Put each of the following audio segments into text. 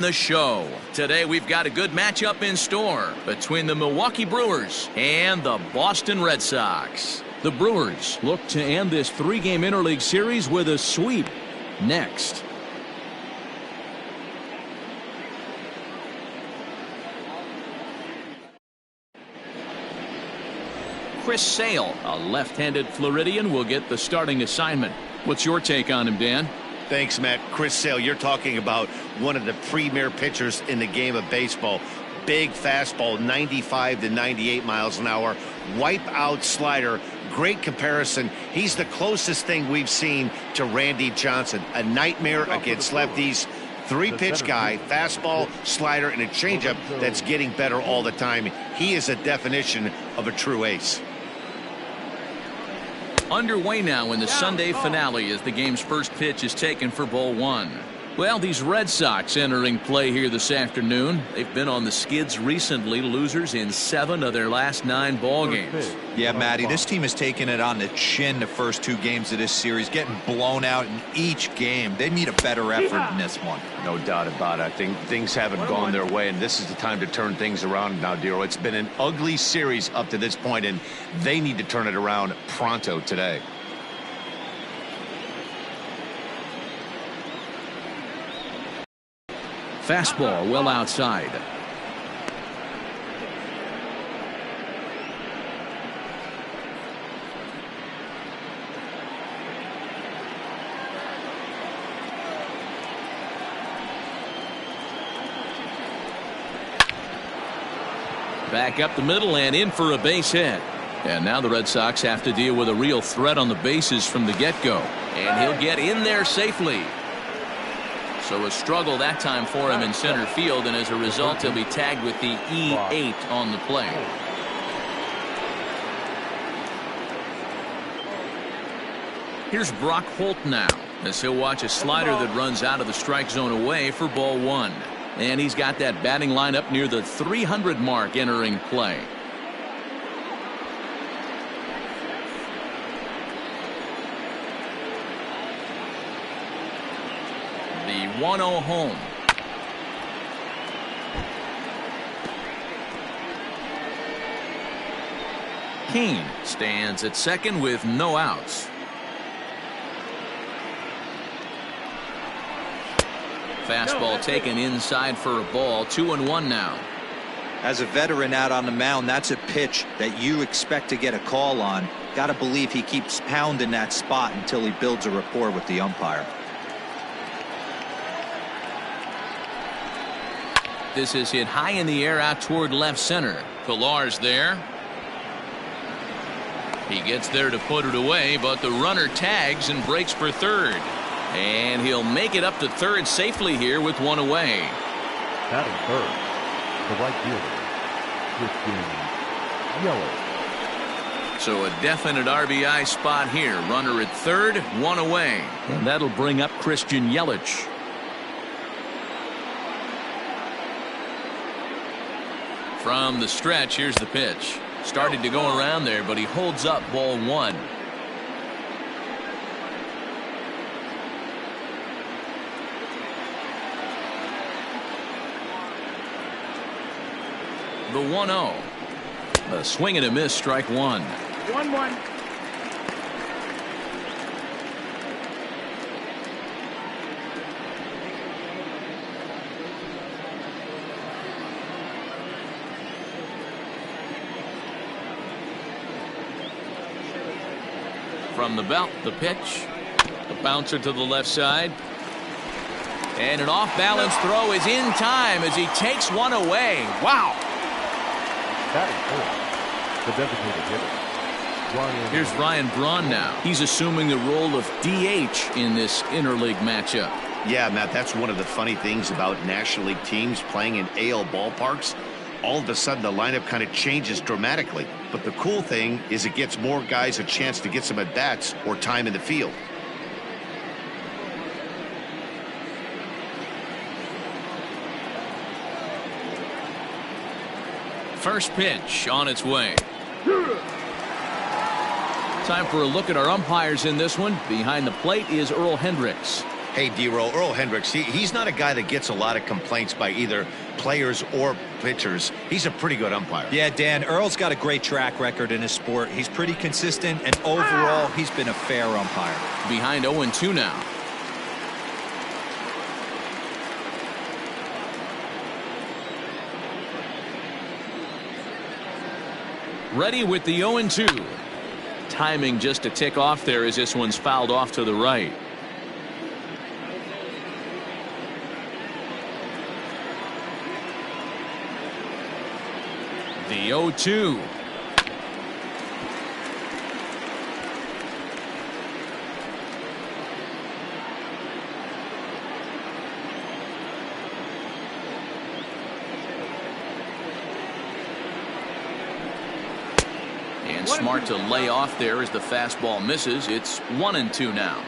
The show. Today we've got a good matchup in store between the Milwaukee Brewers and the Boston Red Sox. The Brewers look to end this three-game interleague series with a sweep. Next. Chris Sale, a left-handed Floridian, will get the starting assignment. What's your take on him, Dan? Thanks, Matt. Chris Sale, you're talking about one of the premier pitchers in the game of baseball. Big fastball, 95 to 98 miles an hour. Wipe out slider. Great comparison. He's the closest thing we've seen to Randy Johnson. A nightmare against lefties. Three-pitch guy, fastball, slider, and a changeup that's getting better all the time. He is a definition of a true ace. Underway now in the Sunday finale as the game's first pitch is taken for ball one. Well, these Red Sox entering play here this afternoon. They've been on the skids recently, losers in 7 of their last 9 ball games. Yeah, Matty, this team has taken it on the chin the first 2 games of this series, getting blown out in each game. They need a better effort in this one. No doubt about it. I think things haven't gone their way, and this is the time to turn things around now, Dero. It's been an ugly series up to this point, and they need to turn it around pronto today. Fastball well outside. Back up the middle and in for a base hit. And now the Red Sox have to deal with a real threat on the bases from the get-go. And he'll get in there safely. So a struggle that time for him in center field, and as a result he'll be tagged with the E8 on the play. Here's Brock Holt now as he'll watch a slider that runs out of the strike zone away for ball one. And he's got that batting line up near the 300 mark entering play. The 1-0 home. Cain stands at second with no outs. Fastball taken inside for a ball. 2-1 now. As a veteran out on the mound, that's a pitch that you expect to get a call on. Got to believe he keeps pounding that spot until he builds a rapport with the umpire. This is hit high in the air out toward left center. Pilar's there. He gets there to put it away, but the runner tags and breaks for third. And he'll make it up to third safely here with one away. Batting third, the right fielder, Yellow. So a definite RBI spot here. Runner at third, one away. And that'll bring up Christian Yelich. From the stretch, here's the pitch. Started to go around there, but he holds up ball one. The 1-0. A swing and a miss, strike one. 1-1. From the belt, the pitch. The bouncer to the left side. And an off-balance throw is in time as he takes one away. Wow. The designated hitter. Here's Ryan Braun now. He's assuming the role of DH in this interleague matchup. Yeah, Matt, that's one of the funny things about National League teams playing in AL ballparks. All of a sudden, the lineup kind of changes dramatically. But the cool thing is it gets more guys a chance to get some at-bats or time in the field. First pitch on its way. Time for a look at our umpires in this one. Behind the plate is Earl Hendricks. Hey, D-Row, Earl Hendricks, he's not a guy that gets a lot of complaints by either players or pitchers. He's a pretty good umpire. Yeah, Dan, Earl's got a great track record in his sport. He's pretty consistent, and overall, he's been a fair umpire. Behind 0-2 now. Ready with the 0-2. Timing just a tick off there as this one's fouled off to the right. The 0-2. And smart to lay off there as the fastball misses. It's 1-2 now.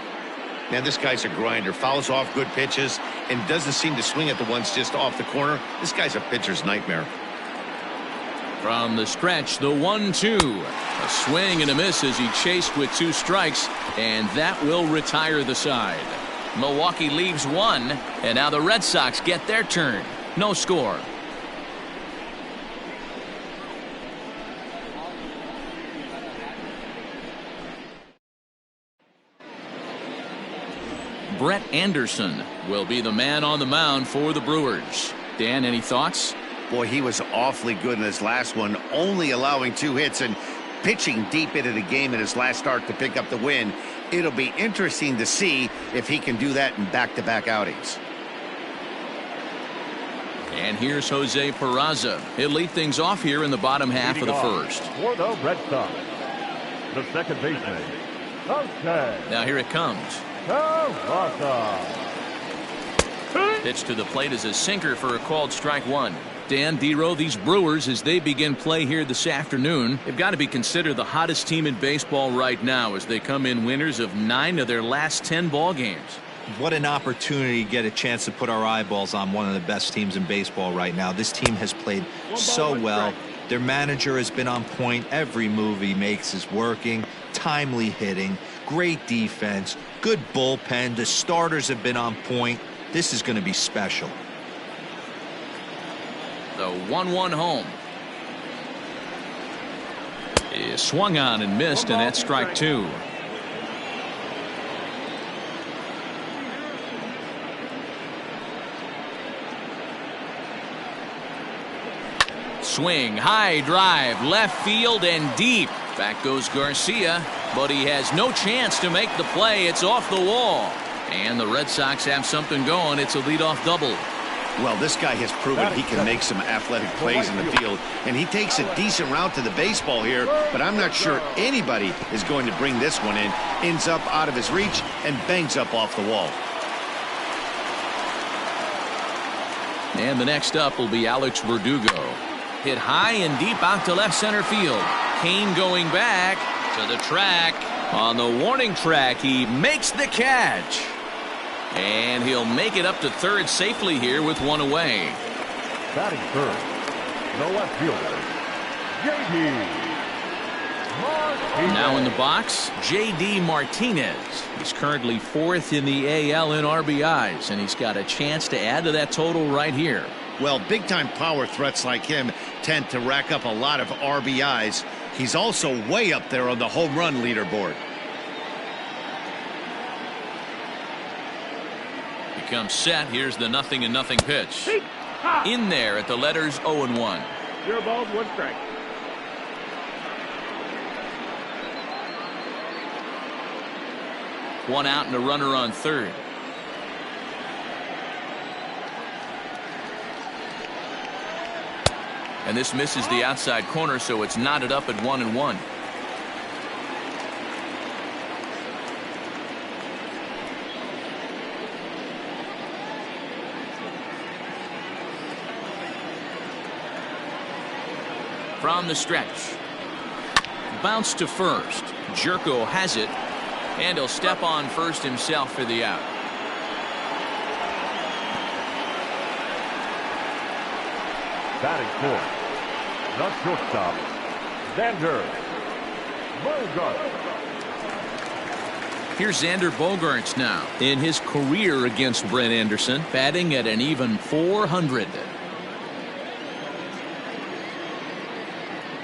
Man, this guy's a grinder. Fouls off good pitches and doesn't seem to swing at the ones just off the corner. This guy's a pitcher's nightmare. From the stretch, the 1-2. A swing and a miss as he chased with 2 strikes, and that will retire the side. Milwaukee leaves 1, and now the Red Sox get their turn. No score. Brett Anderson will be the man on the mound for the Brewers. Dan, any thoughts? Boy, he was awfully good in his last one, only allowing 2 hits and pitching deep into the game in his last start to pick up the win. It'll be interesting to see if he can do that in back-to-back outings. And here's Jose Peraza. He'll lead things off here in the bottom half of the first. For the Red Sox, the second baseman, okay. Now here it comes. Peraza. Pitch to the plate is a sinker for a called strike 1. Dan, D-Row, these Brewers, as they begin play here this afternoon, they've got to be considered the hottest team in baseball right now as they come in winners of 9 of their last 10 ball games. What an opportunity to get a chance to put our eyeballs on one of the best teams in baseball right now. This team has played so well. Their manager has been on point. Every move he makes is working. Timely hitting, great defense, good bullpen. The starters have been on point. This is going to be special. The 1-1 home is swung on and missed, and that's strike 2. Swing, high drive, left field and deep. Back goes Garcia, but he has no chance to make the play. It's off the wall. And the Red Sox have something going. It's a leadoff double. Well, this guy has proven he can make some athletic plays in the field, and he takes a decent route to the baseball here, but I'm not sure anybody is going to bring this one in. Ends up out of his reach and bangs up off the wall. And the next up will be Alex Verdugo. Hit high and deep out to left center field. Cain going back to the track. On the warning track, he makes the catch. And he'll make it up to third safely here with 1 away. Batting third, the left fielder, J.D. Martinez. Now in the box, J.D. Martinez. He's currently 4th in the AL in RBIs, and he's got a chance to add to that total right here. Well, big-time power threats like him tend to rack up a lot of RBIs. He's also way up there on the home run leaderboard. Becomes set. Here's the 0-0 pitch. In there at the letters 0-1. 0 balls, 1 strike. One out and a runner on third. And this misses the outside corner, so it's knotted up at 1-1. From the stretch. Bounce to first. Jerko has it, and he'll step on first himself for the out. Batting fourth, the shortstop, Xander Bogaerts. Here's Xander Bogaerts now in his career against Brett Anderson, batting at an even .400.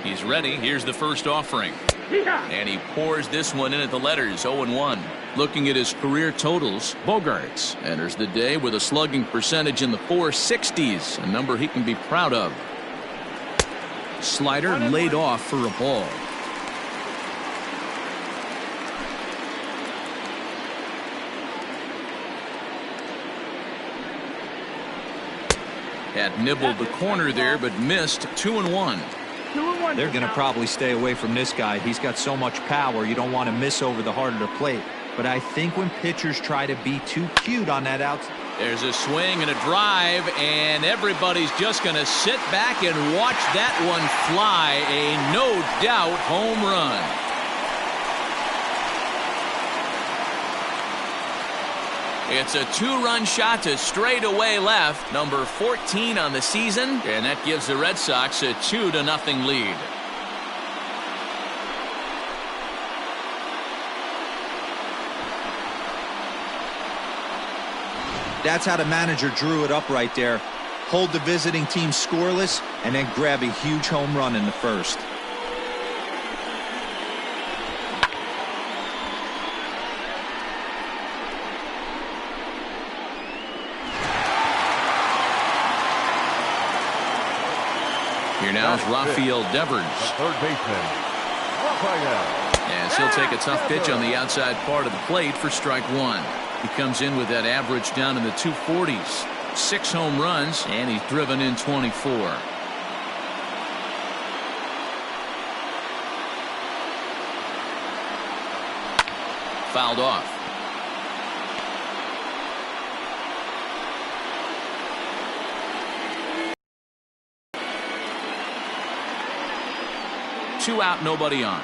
He's ready. Here's the first offering. And he pours this one in at the letters, 0-1. Looking at his career totals, Bogaerts enters the day with a slugging percentage in the 460s, a number he can be proud of. Slider laid off for a ball. Had nibbled the corner there, but missed. 2-1. They're going to probably stay away from this guy. He's got so much power, you don't want to miss over the heart of the plate. But I think when pitchers try to be too cute on that outside. There's a swing and a drive, and everybody's just going to sit back and watch that one fly. A no-doubt home run. It's a two-run shot to straightaway left, number 14 on the season, and that gives the Red Sox a 2-0 lead. That's how the manager drew it up right there. Hold the visiting team scoreless and then grab a huge home run in the first. Here now is Rafael Devers. Third baseman, Rafael. As he'll take a tough pitch on the outside part of the plate for strike one. He comes in with that average down in the 240s. 6 home runs, and he's driven in 24. Fouled off. Two out, nobody on.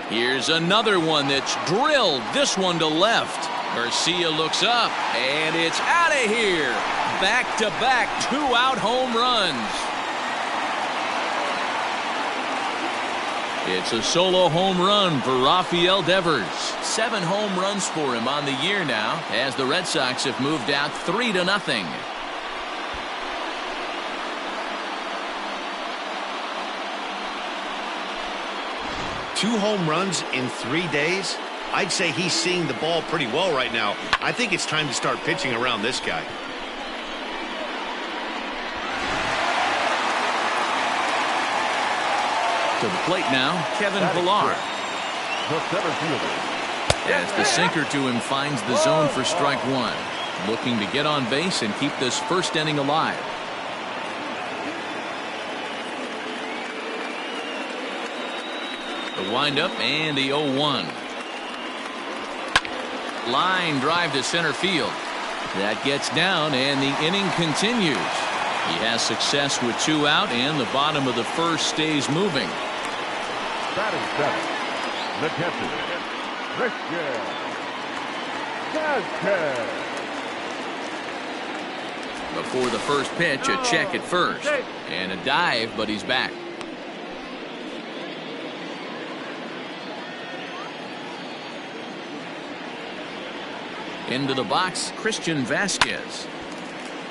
Here's another one that's drilled. This one to left. Garcia looks up, and it's out of here. Back-to-back 2-out home runs. It's a solo home run for Rafael Devers. 7 home runs for him on the year now, as the Red Sox have moved out 3-0. 2 home runs in 3 days? I'd say he's seeing the ball pretty well right now. I think it's time to start pitching around this guy. To the plate now, Kevin Pilar. The center fielder. As the sinker to him finds the zone for strike one. Looking to get on base and keep this first inning alive. The windup and the 0-1. Line drive to center field. That gets down and the inning continues. He has success with 2 out and the bottom of the first stays moving. Batting 7. The catcher, Christian Vasquez. Before the first pitch, a check at first. And a dive, but he's back. Into the box, Christian Vasquez.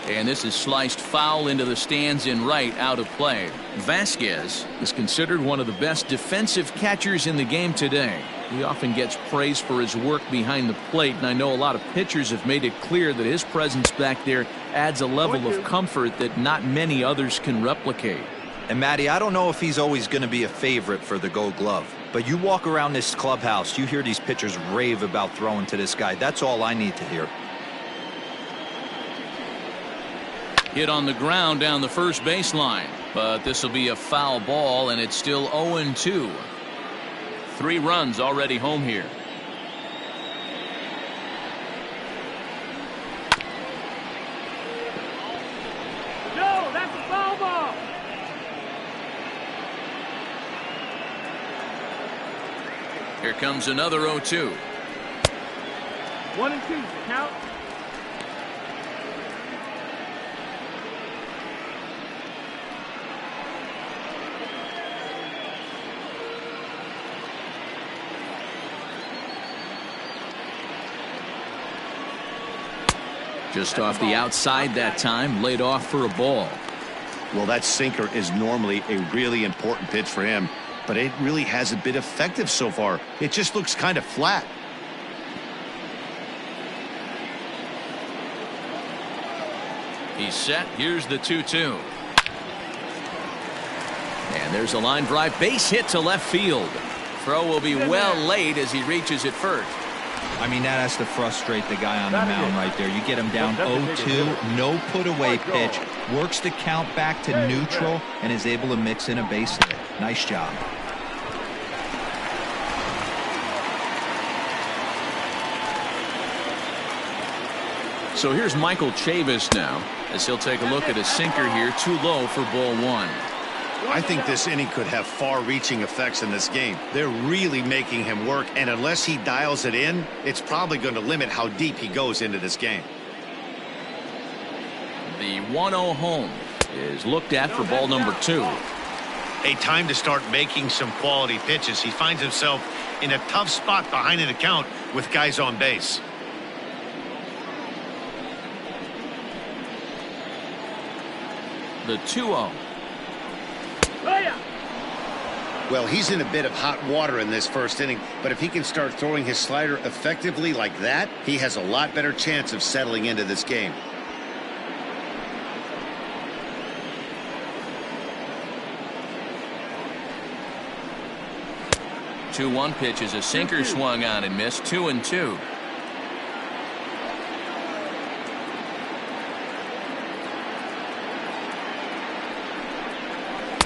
And this is sliced foul into the stands in right, out of play. Vasquez is considered one of the best defensive catchers in the game today. He often gets praise for his work behind the plate, and I know a lot of pitchers have made it clear that his presence back there adds a level of comfort that not many others can replicate. And Matty, I don't know if he's always going to be a favorite for the Gold Glove, but you walk around this clubhouse, you hear these pitchers rave about throwing to this guy. That's all I need to hear. Hit on the ground down the first baseline, but this will be a foul ball, and it's still 0-2. 3 runs already home here. No, that's a foul ball. Here comes another 0-2. 1-2, count. Just off the outside that time, laid off for a ball. Well, that sinker is normally a really important pitch for him, but it really hasn't been effective so far. It just looks kind of flat. He's set. Here's the 2-2. And there's a line drive base hit to left field. Throw will be well late as he reaches it first. I mean, that has to frustrate the guy on the mound right there. You get him down 0-2, no put away pitch, works the count back to neutral, and is able to mix in a base hit. Nice job. So here's Michael Chavis now, as he'll take a look at a sinker here, too low for ball one. I think this inning could have far-reaching effects in this game. They're really making him work, and unless he dials it in, it's probably going to limit how deep he goes into this game. The 1-0 home is looked at for ball number 2. A time to start making some quality pitches. He finds himself in a tough spot behind an account with guys on base. The 2-0. Well, he's in a bit of hot water in this first inning, but if he can start throwing his slider effectively like that, he has a lot better chance of settling into this game. The 2-1 pitch is a sinker swung on and missed. 2-2.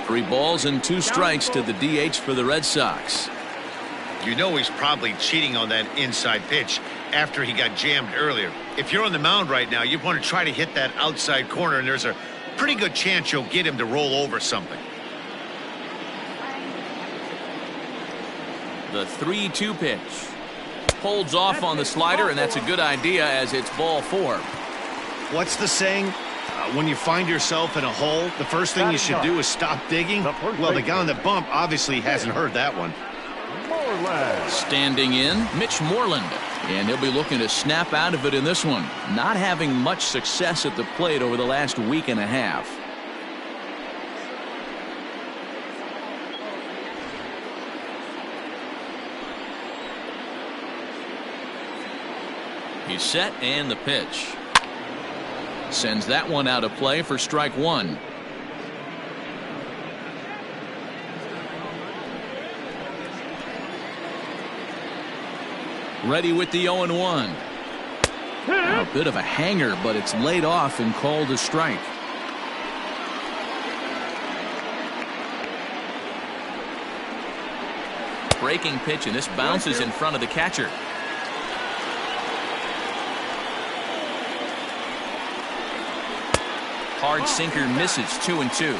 Three balls and 2 strikes to the DH for the Red Sox. You know he's probably cheating on that inside pitch after he got jammed earlier. If you're on the mound right now, you want to try to hit that outside corner, and there's a pretty good chance you'll get him to roll over something. The 3-2 pitch. Holds off on the slider, and that's a good idea as it's ball 4. What's the saying? When you find yourself in a hole, the first thing you should do is stop digging. Well, the guy on the bump obviously hasn't heard that one. Standing in, Mitch Moreland. And he'll be looking to snap out of it in this one. Not having much success at the plate over the last week and a half. He's set, and the pitch. Sends that one out of play for strike 1. Ready with the 0-1. A bit of a hanger, but it's laid off and called a strike. Breaking pitch, and this bounces in front of the catcher. Hard sinker misses. 2-2.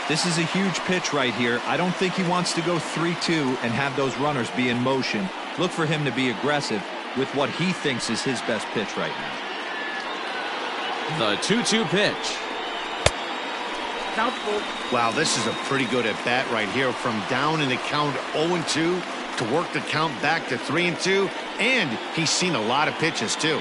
This is a huge pitch right here. I don't think he wants to go 3-2 and have those runners be in motion. Look for him to be aggressive with what he thinks is his best pitch right now. The 2-2 pitch. Wow, this is a pretty good at bat right here, from down in the count 0-2 to work the count back to 3-2, and he's seen a lot of pitches too.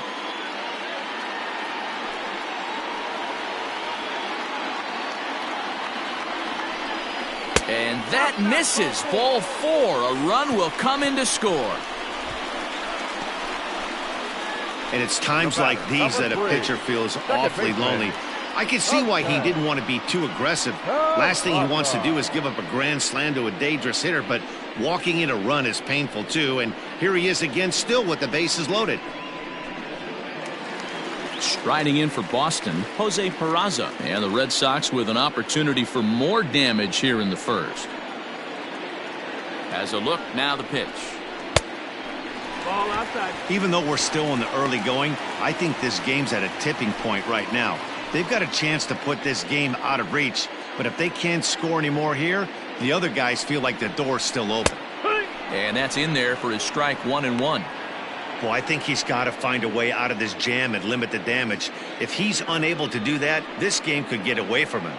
And that misses. Ball 4. A run will come in to score. And it's times like these that a pitcher feels awfully lonely. I can see why he didn't want to be too aggressive. Last thing he wants to do is give up a grand slam to a dangerous hitter, but walking in a run is painful too. And here he is again, still with the bases loaded. Striding in for Boston, Jose Peraza. And the Red Sox with an opportunity for more damage here in the first. Has a look, now the pitch. Ball outside. Even though we're still in the early going, I think this game's at a tipping point right now. They've got a chance to put this game out of reach, but if they can't score anymore here, the other guys feel like the door's still open. And that's in there for his strike 1-1. Well, I think he's got to find a way out of this jam and limit the damage. If he's unable to do that, this game could get away from him.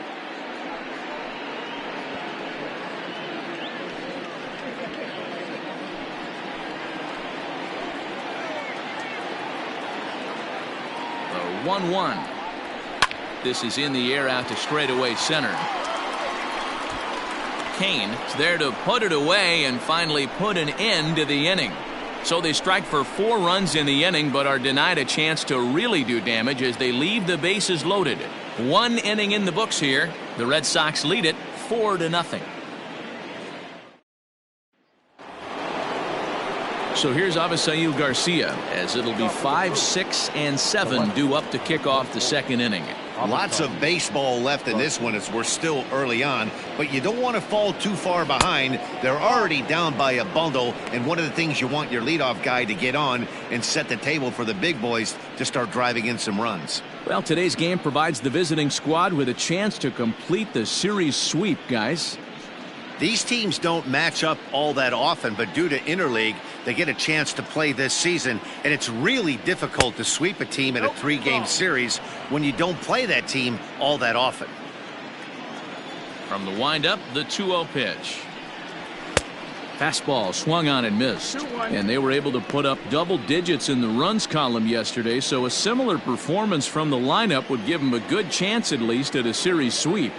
The 1-1. This is in the air out to straightaway center. Cain is there to put it away and finally put an end to the inning. So they strike for 4 runs in the inning, but are denied a chance to really do damage as they leave the bases loaded. 1 inning in the books here. The Red Sox lead it 4-0. So here's Avisail Garcia as it'll be 5, 6, and 7 due up to kick off the second inning. Lots of baseball left in this one as we're still early on, but you don't want to fall too far behind. They're already down by a bundle, and one of the things you want your leadoff guy to get on and set the table for the big boys to start driving in some runs. Well, today's game provides the visiting squad with a chance to complete the series sweep, guys. These teams don't match up all that often, but due to interleague, they get a chance to play this season, and it's really difficult to sweep a team in a 3-game series when you don't play that team all that often. From the windup, the 2-0 pitch. Fastball swung on and missed, and they were able to put up double digits in the runs column yesterday, so a similar performance from the lineup would give them a good chance at least at a series sweep.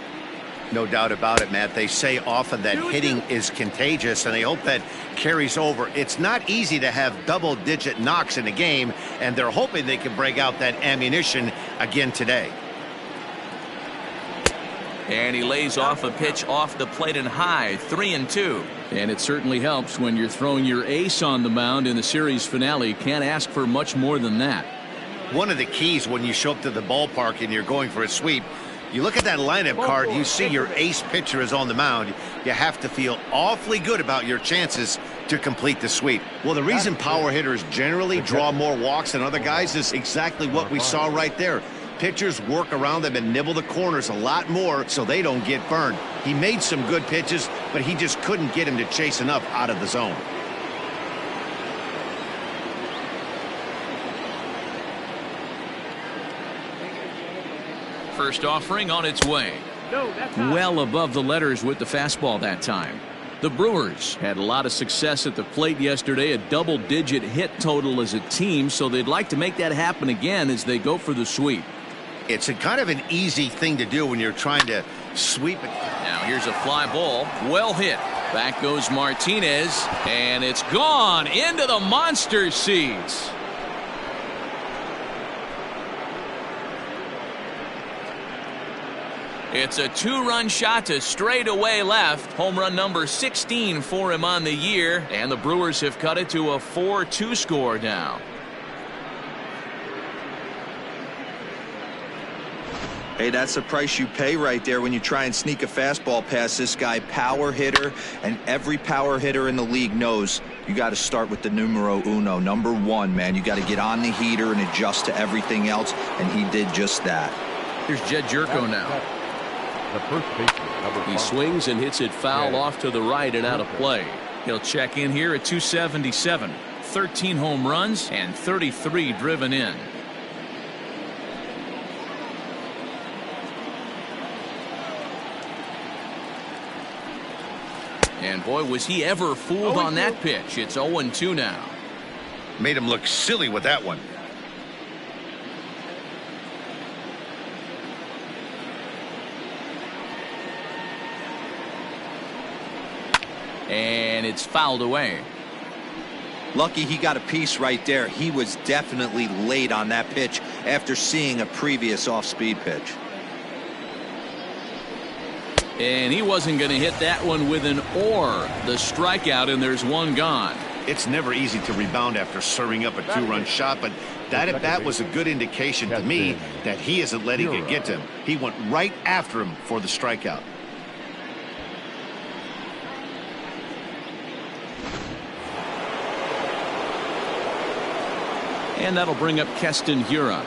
No doubt about it, Matt. They say often that hitting is contagious, and they hope that carries over. It's not easy to have double-digit knocks in a game, and they're hoping they can break out that ammunition again today. And he lays off a pitch off the plate and high, 3-2. And it certainly helps when you're throwing your ace on the mound in the series finale. Can't ask for much more than that. One of the keys when you show up to the ballpark and you're going for a sweep, you look at that lineup card, you see your ace pitcher is on the mound. You have to feel awfully good about your chances to complete the sweep. Well, the reason power hitters generally draw more walks than other guys is exactly what we saw right there. Pitchers work around them and nibble the corners a lot more so they don't get burned. He made some good pitches, but he just couldn't get him to chase enough out of the zone. First offering on its way. Well above the letters with the fastball that time. The Brewers had a lot of success at the plate yesterday, a double-digit hit total as a team, so they'd like to make that happen again as they go for the sweep. It's a kind of an easy thing to do when you're trying to sweep it. Now here's a fly ball, well hit. Back goes Martinez, and it's gone into the monster seats. It's a 2-run shot to straightaway left. Home run number 16 for him on the year, and the Brewers have cut it to a 4-2 score now. Hey, that's the price you pay right there when you try and sneak a fastball past this guy. Power hitter, and every power hitter in the league knows you got to start with the numero uno, number 1, man. You got to get on the heater and adjust to everything else, and he did just that. Here's Jed Jerko now. The first baseman, number 5. He swings and hits it foul off to the right and out of play. He'll check in here at 277. 13 home runs and 33 driven in. And boy, was he ever fooled on that pitch. It's 0-2 now. Made him look silly with that one. And it's fouled away. Lucky he got a piece right there. He was definitely late on that pitch after seeing a previous off-speed pitch. And he wasn't going to hit that one with an or. The strikeout, and there's one gone. It's never easy to rebound after serving up a 2-run shot, but that at bat was a good indication to me that he isn't letting it get to him. He went right after him for the strikeout. And that'll bring up Keston Hiura,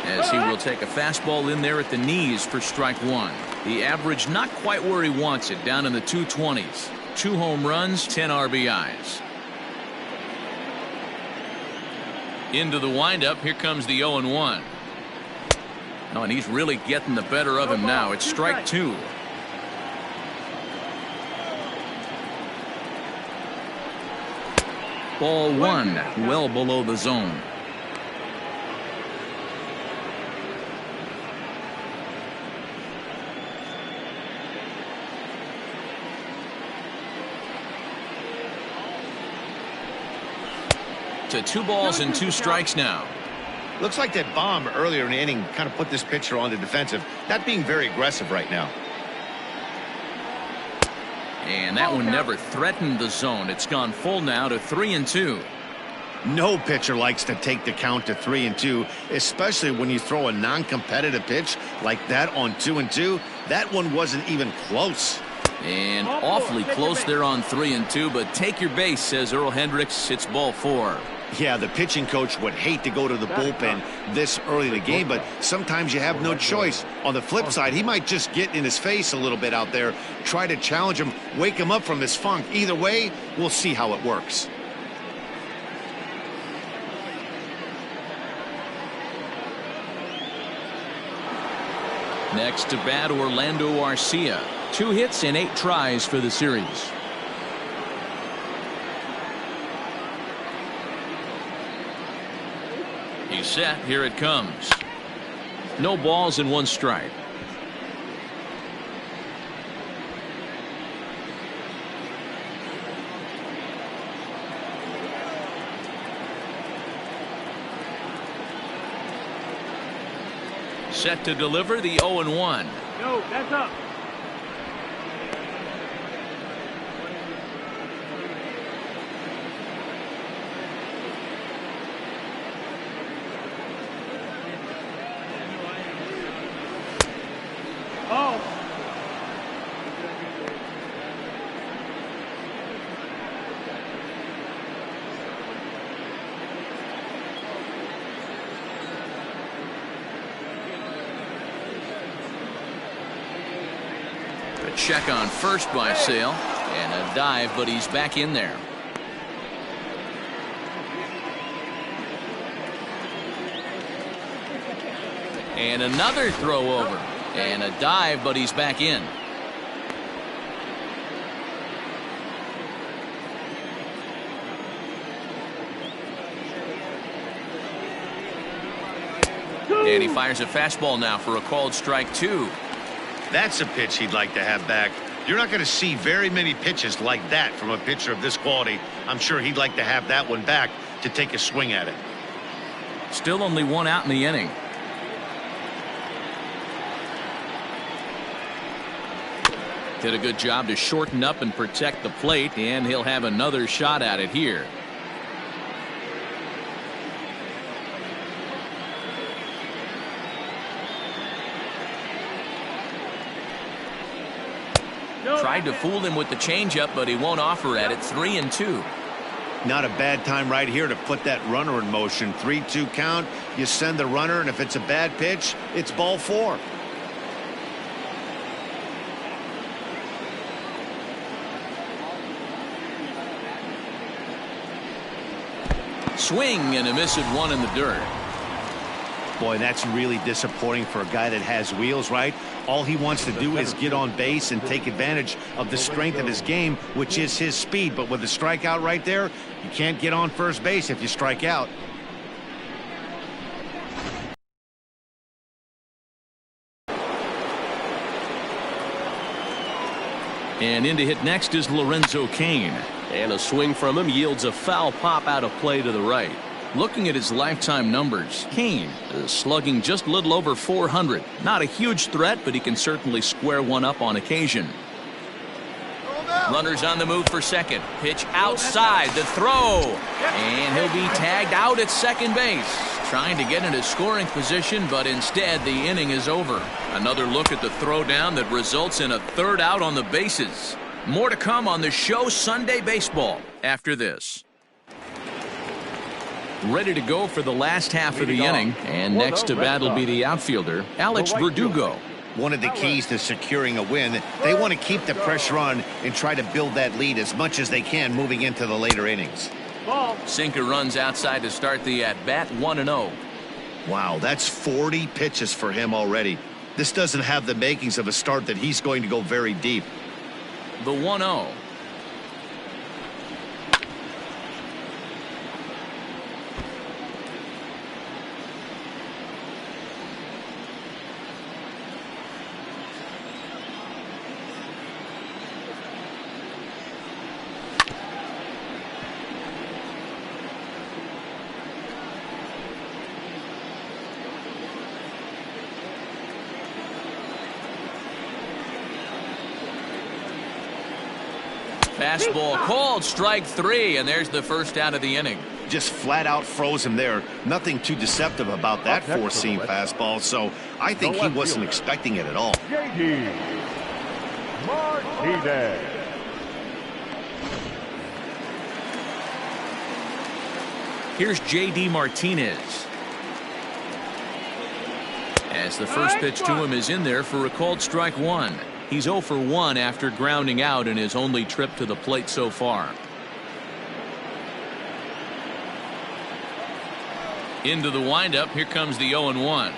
as he will take a fastball in there at the knees for strike 1. The average not quite where he wants it, down in the 220s. 2 home runs, 10 RBIs. Into the windup, here comes the 0-1. Oh, and he's really getting the better of him now. It's strike 2. Ball 1, well below the zone. to 2 balls and 2 strikes now. Looks like that bomb earlier in the inning kind of put this pitcher on the defensive, not being very aggressive right now. And that one never threatened the zone. It's gone full now to 3-2. No pitcher likes to take the count to 3-2, especially when you throw a non-competitive pitch like that on 2-2. That one wasn't even close. And awfully close there on 3-2, but take your base, says Earl Hendricks. It's ball 4. Yeah, the pitching coach would hate to go to the bullpen this early in the game, but sometimes you have no choice. On the flip side, he might just get in his face a little bit out there, try to challenge him, wake him up from his funk. Either way, we'll see how it works. Next to bat, Orlando Garcia. 2 hits and 8 tries for the series. He's set. Here it comes. No balls and 1 strike. Set to deliver the 0-1. No, that's up. Oh. A check on first by Sale, and a dive, but he's back in there. And another throw over. And a dive, but he's back in. And he fires a fastball now for a called strike 2. That's a pitch he'd like to have back. You're not going to see very many pitches like that from a pitcher of this quality. I'm sure he'd like to have that one back to take a swing at it. Still only 1 out in the inning. Did a good job to shorten up and protect the plate, and he'll have another shot at it here. Tried to fool him with the changeup, but he won't offer at it. 3-2. Not a bad time right here to put that runner in motion. 3-2 count. You send the runner, and if it's a bad pitch, it's ball 4. Swing and a miss at 1 in the dirt. Boy, that's really disappointing for a guy that has wheels, right? All he wants to do is get on base and take advantage of the strength of his game, which is his speed. But with the strikeout right there, you can't get on first base if you strike out. And in to hit next is Lorenzo Cain. And a swing from him yields a foul pop out of play to the right. Looking at his lifetime numbers, Cain is slugging just a little over 400. Not a huge threat, but he can certainly square one up on occasion. Runners on the move for second. Pitch outside, the throw. And he'll be tagged out at second base. Trying to get into scoring position, but instead the inning is over. Another look at the throwdown that results in a third out on the bases. More to come on the show Sunday Baseball after this. Ready to go for the last half of the inning, and next to bat will be the outfielder, Alex Verdugo. One of the keys to securing a win, they want to keep the pressure on and try to build that lead as much as they can moving into the later innings. Sinker runs outside to start the at-bat, 1-0. Wow, that's 40 pitches for him already. This doesn't have the makings of a start that he's going to go very deep. The 1-0. Fastball called, strike 3, and there's the first out of the inning. Just flat out froze him there. Nothing too deceptive about that four-seam fastball, so I think he wasn't expecting it at all. J.D. Martinez. Here's J.D. Martinez. As the first pitch to him is in there for a called strike 1. He's 0 for 1 after grounding out in his only trip to the plate so far. Into the windup. Here comes the 0-1.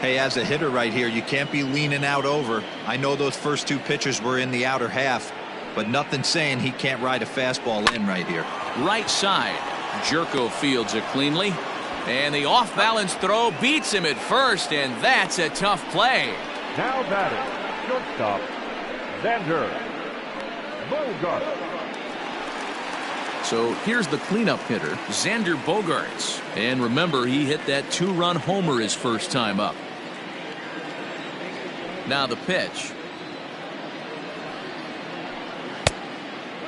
Hey, as a hitter right here, you can't be leaning out over. I know those first 2 pitches were in the outer half, but nothing saying he can't ride a fastball in right here. Right side. Jerko fields it cleanly. And the off-balance throw beats him at first, and that's a tough play. Now batting, shortstop, Xander Bogaerts. So here's the cleanup hitter, Xander Bogaerts. And remember, he hit that 2-run homer his first time up. Now the pitch.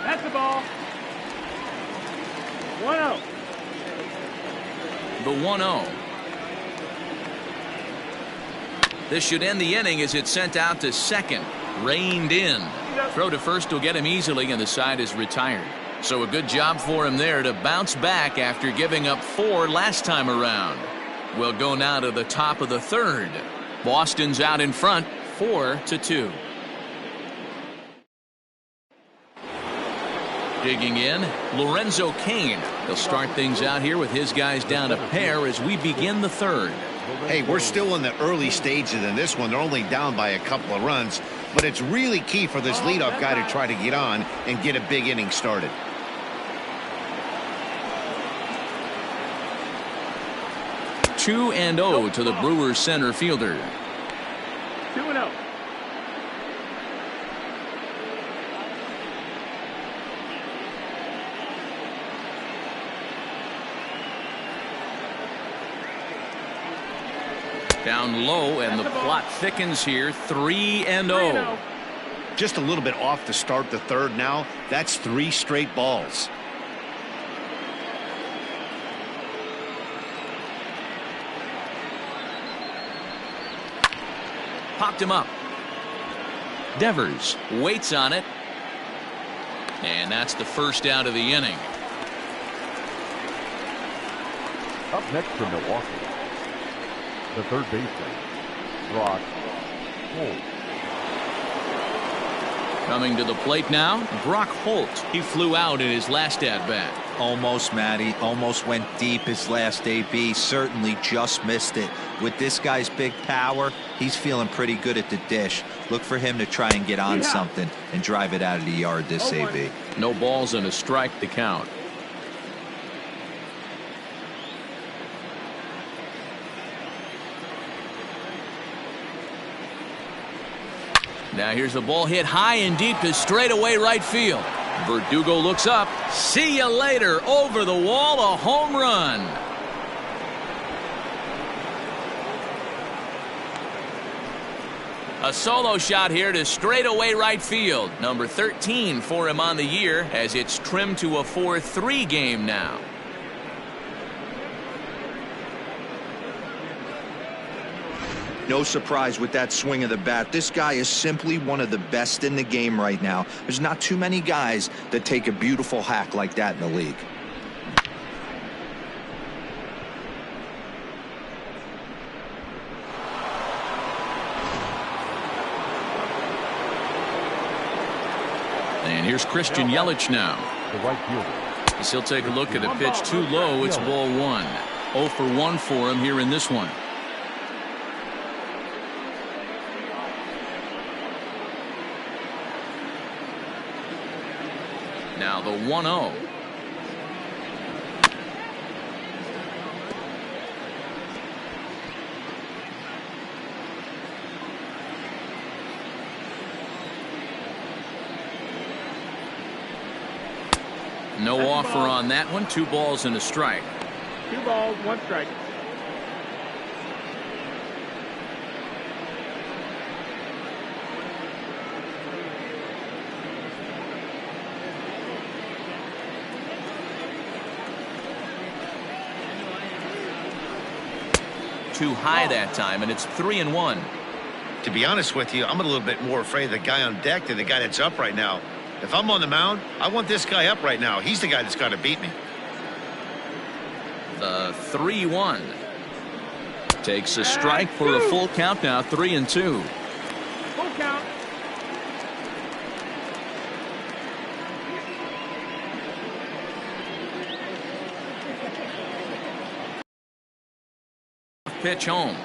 That's the ball. 1-0. The 1-0. This should end the inning as it's sent out to second. Reined in. Throw to first will get him easily, and the side is retired. So a good job for him there to bounce back after giving up 4 last time around. We'll go now to the top of the third. Boston's out in front, 4-2. Digging in, Lorenzo Cain. He'll start things out here with his guys down a pair as we begin the third. Hey, we're still in the early stages in this one. They're only down by a couple of runs, but it's really key for this leadoff guy to try to get on and get a big inning started. Two and 0 to the Brewers center fielder. 2-0. Down low, and the plot thickens here. 3-0. Just a little bit off to start the third now. That's 3 straight balls. Popped him up. Devers waits on it. And that's the first out of the inning. Up next for Milwaukee, the third baseman, Holt. Coming to the plate now, Brock Holt. He flew out in his last at-bat. Almost, Matty. Almost went deep his last AB. Certainly just missed it. With this guy's big power, he's feeling pretty good at the dish. Look for him to try and get on something and drive it out of the yard this AB. No balls and a strike to count. Now here's the ball hit high and deep to straightaway right field. Verdugo looks up. See you later. Over the wall, a home run. A solo shot here to straightaway right field. Number 13 for him on the year as it's trimmed to a 4-3 game now. No surprise with that swing of the bat. This guy is simply one of the best in the game right now. There's not too many guys that take a beautiful hack like that in the league. And here's Christian Yelich now. The right fielder. He'll take a look at a pitch too low. It's ball 1. 0 for 1 for him here in this one. Now the 1-0. No offer on that one. 2 balls and a strike. 2 balls, 1 strike. too high that time, and it's 3-1. To be honest with you, I'm a little bit more afraid of the guy on deck than the guy that's up right now. If I'm on the mound, I want this guy up right now. He's the guy that's got to beat me. The 3-1. Takes a strike for a full count now, 3-2. Full count. Pitch home.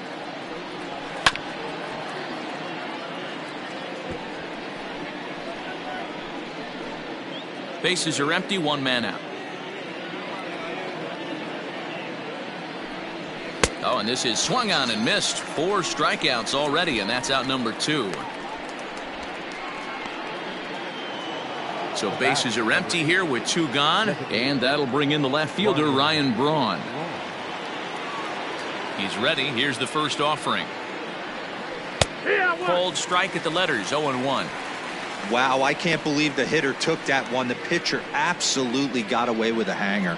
Bases are empty, one man out. Oh, and this is swung on and missed. 4 strikeouts already, and that's out number 2. So bases are empty here with 2 gone, and that'll bring in the left fielder, Ryan Braun. He's ready. Here's the first offering. Cold strike at the letters, 0-1. Wow, I can't believe the hitter took that one. The pitcher absolutely got away with a hanger.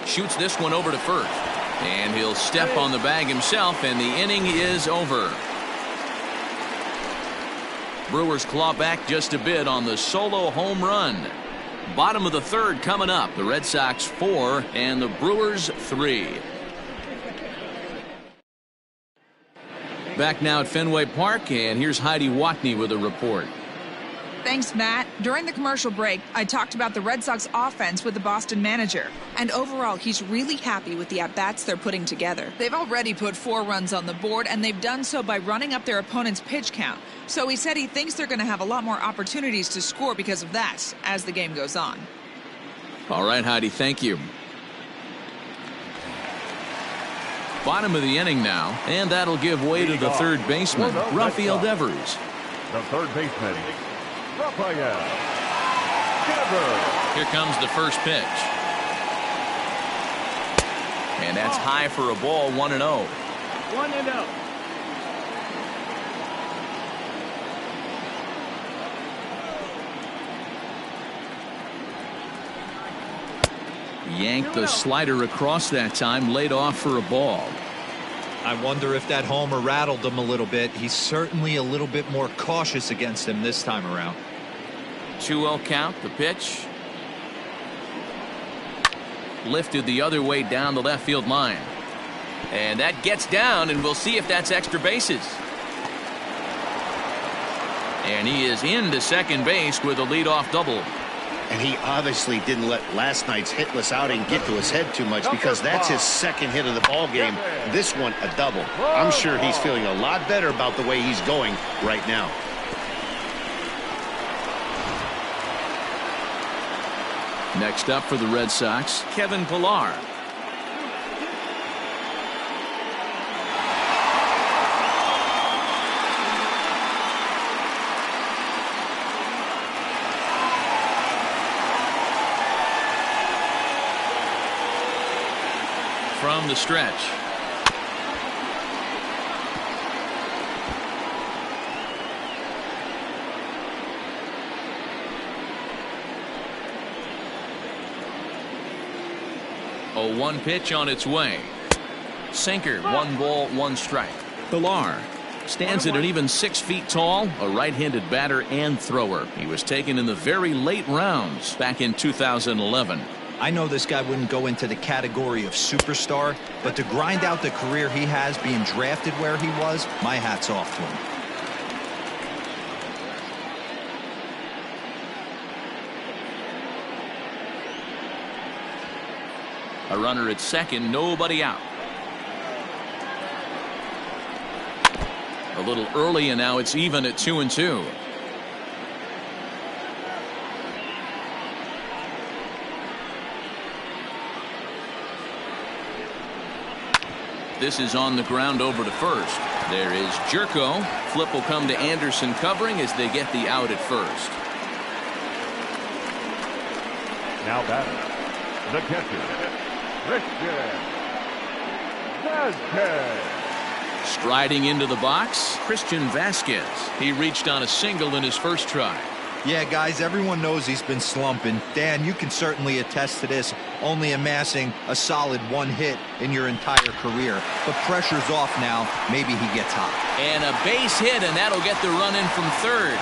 Shoots this one over to first. And he'll step on the bag himself, and the inning is over. Brewers claw back just a bit on the solo home run. Bottom of the third coming up. The Red Sox 4 and the Brewers 3. Back now at Fenway Park, and here's Heidi Watney with a report. Thanks, Matt. During the commercial break, I talked about the Red Sox offense with the Boston manager. And overall, he's really happy with the at-bats they're putting together. They've already put 4 runs on the board, and they've done so by running up their opponent's pitch count. So he said he thinks they're going to have a lot more opportunities to score because of that as the game goes on. All right, Heidi, thank you. Bottom of the inning now, and that'll give way to the third baseman, Rafael Devers. The third baseman, Rafael Devers. Here comes the first pitch. And that's high for a ball, 1-0. 1-0. Yanked the slider across that time, laid off for a ball. I wonder if that homer rattled him a little bit. He's certainly a little bit more cautious against him this time around. 2-0 count, the pitch. Lifted the other way down the left field line. And that gets down, and we'll see if that's extra bases. And he is into second base with a leadoff double. And he obviously didn't let last night's hitless outing get to his head too much, because that's his second hit of the ball game. This one a double. I'm sure he's feeling a lot better about the way he's going right now. Next up for the Red Sox, Kevin Pilar. From the stretch. A 1 pitch on its way. Sinker, 1 ball, 1 strike. Pilar stands at an even 6 feet tall, a right-handed batter and thrower. He was taken in the very late rounds back in 2011. I know this guy wouldn't go into the category of superstar, but to grind out the career he has being drafted where he was, my hat's off to him. A runner at second, nobody out. A little early, and now it's even at 2-2. This is on the ground over to first. There is Jerko. Flip will come to Anderson covering as they get the out at first. Now batting, the catcher, Christian Vazquez. Striding into the box, Christian Vasquez. He reached on a single in his first try. Yeah, guys, everyone knows he's been slumping. Dan, you can certainly attest to this, only amassing a solid 1 hit in your entire career. But pressure's off now. Maybe he gets hot. And a base hit, and that'll get the run in from third.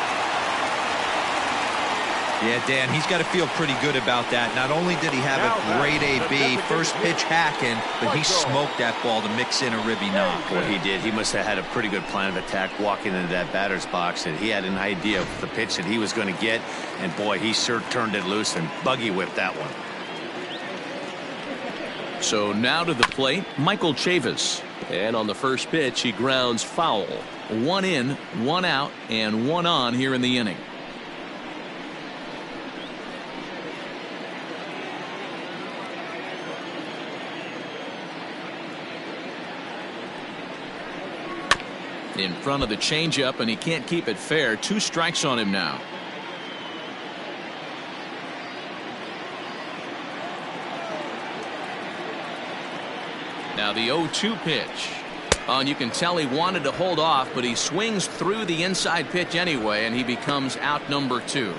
Yeah, Dan, he's got to feel pretty good about that. Not only did he have a great AB, first pitch hacking, but he smoked that ball to mix in a ribby knock. Boy, he did. He must have had a pretty good plan of attack walking into that batter's box, and he had an idea of the pitch that he was going to get, and boy, he sure turned it loose and buggy whipped that one. So now to the plate, Michael Chavis. And on the first pitch, he grounds foul. 1 in, 1 out, and 1 on here in the inning. In front of the changeup, and he can't keep it fair. 2 strikes on him now. Now the 0-2 pitch. Oh, and you can tell he wanted to hold off, but he swings through the inside pitch anyway, and he becomes out number 2.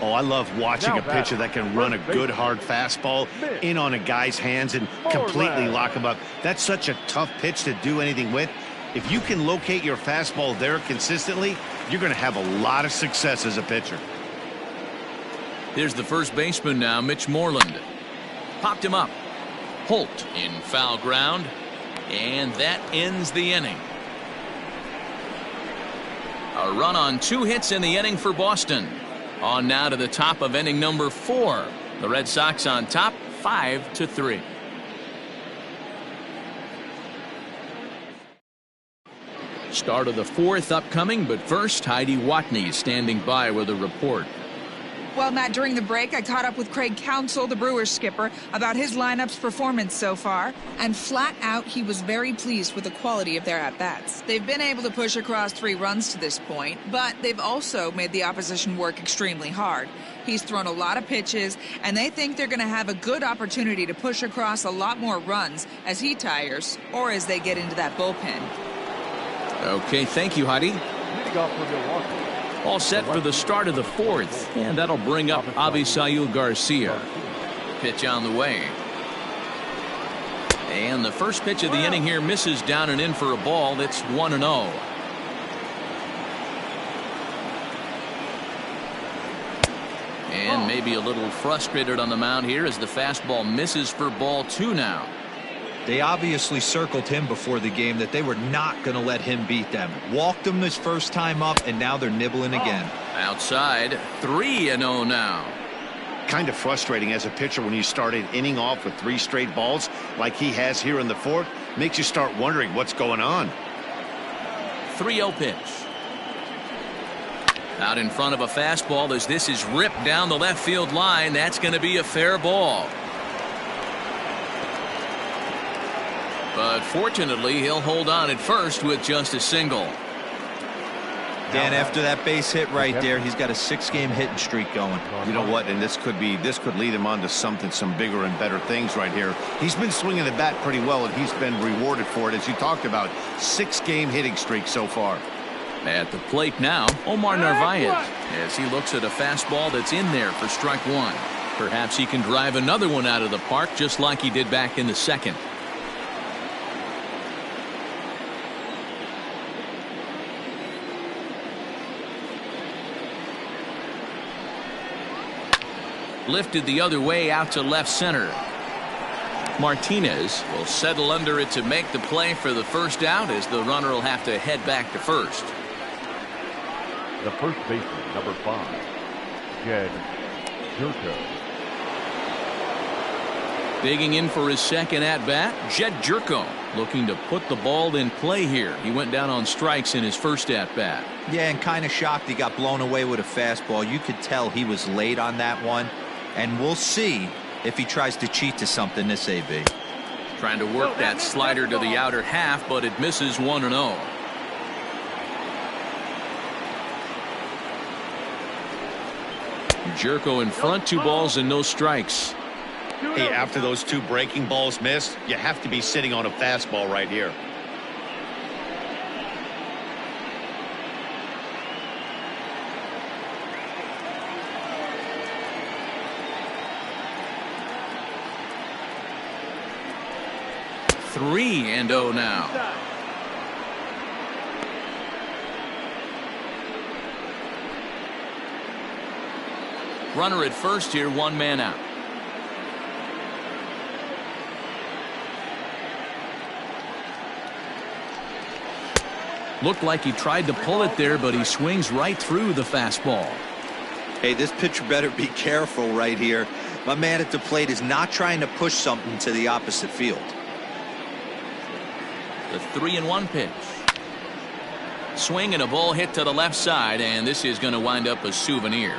Oh, I love watching a pitcher that can run a good hard fastball in on a guy's hands and completely lock him up. That's such a tough pitch to do anything with. If you can locate your fastball there consistently, you're going to have a lot of success as a pitcher. Here's the first baseman now, Mitch Moreland. Popped him up. Holt in foul ground, and that ends the inning. A run on 2 hits in the inning for Boston. On now to the top of inning number 4. The Red Sox on top, 5-3. Start of the 4th upcoming, but first, Heidi Watney standing by with a report. Well, Matt, during the break, I caught up with Craig Counsell, the Brewers skipper, about his lineup's performance so far, and flat out, he was very pleased with the quality of their at-bats. They've been able to push across 3 runs to this point, but they've also made the opposition work extremely hard. He's thrown a lot of pitches, and they think they're going to have a good opportunity to push across a lot more runs as he tires or as they get into that bullpen. Okay, thank you, Heidi. All set for the start of the 4th, and that'll bring up Avisail Garcia. Pitch on the way. And the first pitch of the inning here misses down and in for a ball. That's 1-0. And maybe a little frustrated on the mound here as the fastball misses for ball 2 now. They obviously circled him before the game that they were not going to let him beat them. Walked him his first time up, and now they're nibbling again. Outside, 3-0 now. Kind of frustrating as a pitcher when you start an inning off with 3 straight balls like he has here in the 4th. Makes you start wondering what's going on. 3-0 pitch. Out in front of a fastball as this is ripped down the left field line. That's going to be a fair ball. But fortunately, he'll hold on at first with just a single. Dan, after that base hit right there, he's got a 6-game hitting streak going. You know what? And this could lead him on to some bigger and better things right here. He's been swinging the bat pretty well, and he's been rewarded for it, as you talked about. 6-game hitting streak so far. At the plate now, Omar Narvaez, as he looks at a fastball that's in there for strike 1. Perhaps he can drive another one out of the park just like he did back in the 2nd. Lifted the other way out to left center. Martinez will settle under it to make the play for the first out, as the runner will have to head back to first. The first baseman, number 5, Jed Jerko. Digging in for his second at-bat, Jed Jerko, looking to put the ball in play here. He went down on strikes in his first at-bat. Yeah, and kind of shocked he got blown away with a fastball. You could tell he was late on that one. And we'll see if he tries to cheat to something this AB. Trying to work that slider to the outer half, but it misses 1-0. Jerko in front, 2 balls and no strikes. Hey, after those 2 breaking balls missed, you have to be sitting on a fastball right here. 3-0 now. Runner at first here, 1 man out. Looked like he tried to pull it there, but he swings right through the fastball. Hey, this pitcher better be careful right here. My man at the plate is not trying to push something to the opposite field. The 3-1 pitch. Swing and a ball hit to the left side, and this is going to wind up a souvenir.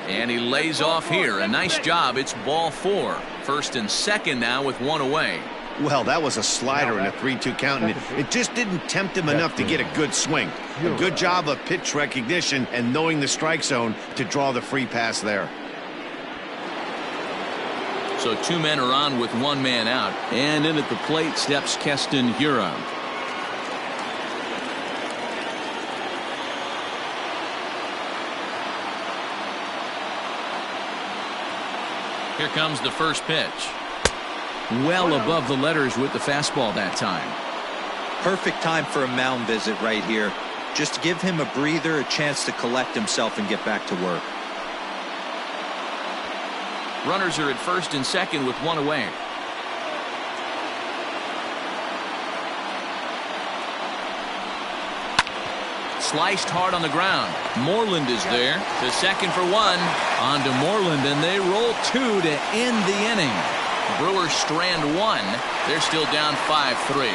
And he lays off here. A nice job. It's ball 4. First and second now with 1 away. Well, that was a slider in a 3-2 count, and it just didn't tempt him enough to get a good swing. A good job of pitch recognition and knowing the strike zone to draw the free pass there. So 2 men are on with 1 man out. And in at the plate steps Keston Hiura. Here comes the first pitch. Well above the letters with the fastball that time. Perfect time for a mound visit right here. Just give him a breather, a chance to collect himself and get back to work. Runners are at first and second with 1 away. Sliced hard on the ground. Moreland is there to second for 1. On to Moreland, and they roll 2 to end the inning. Brewers strand 1. They're still down 5-3.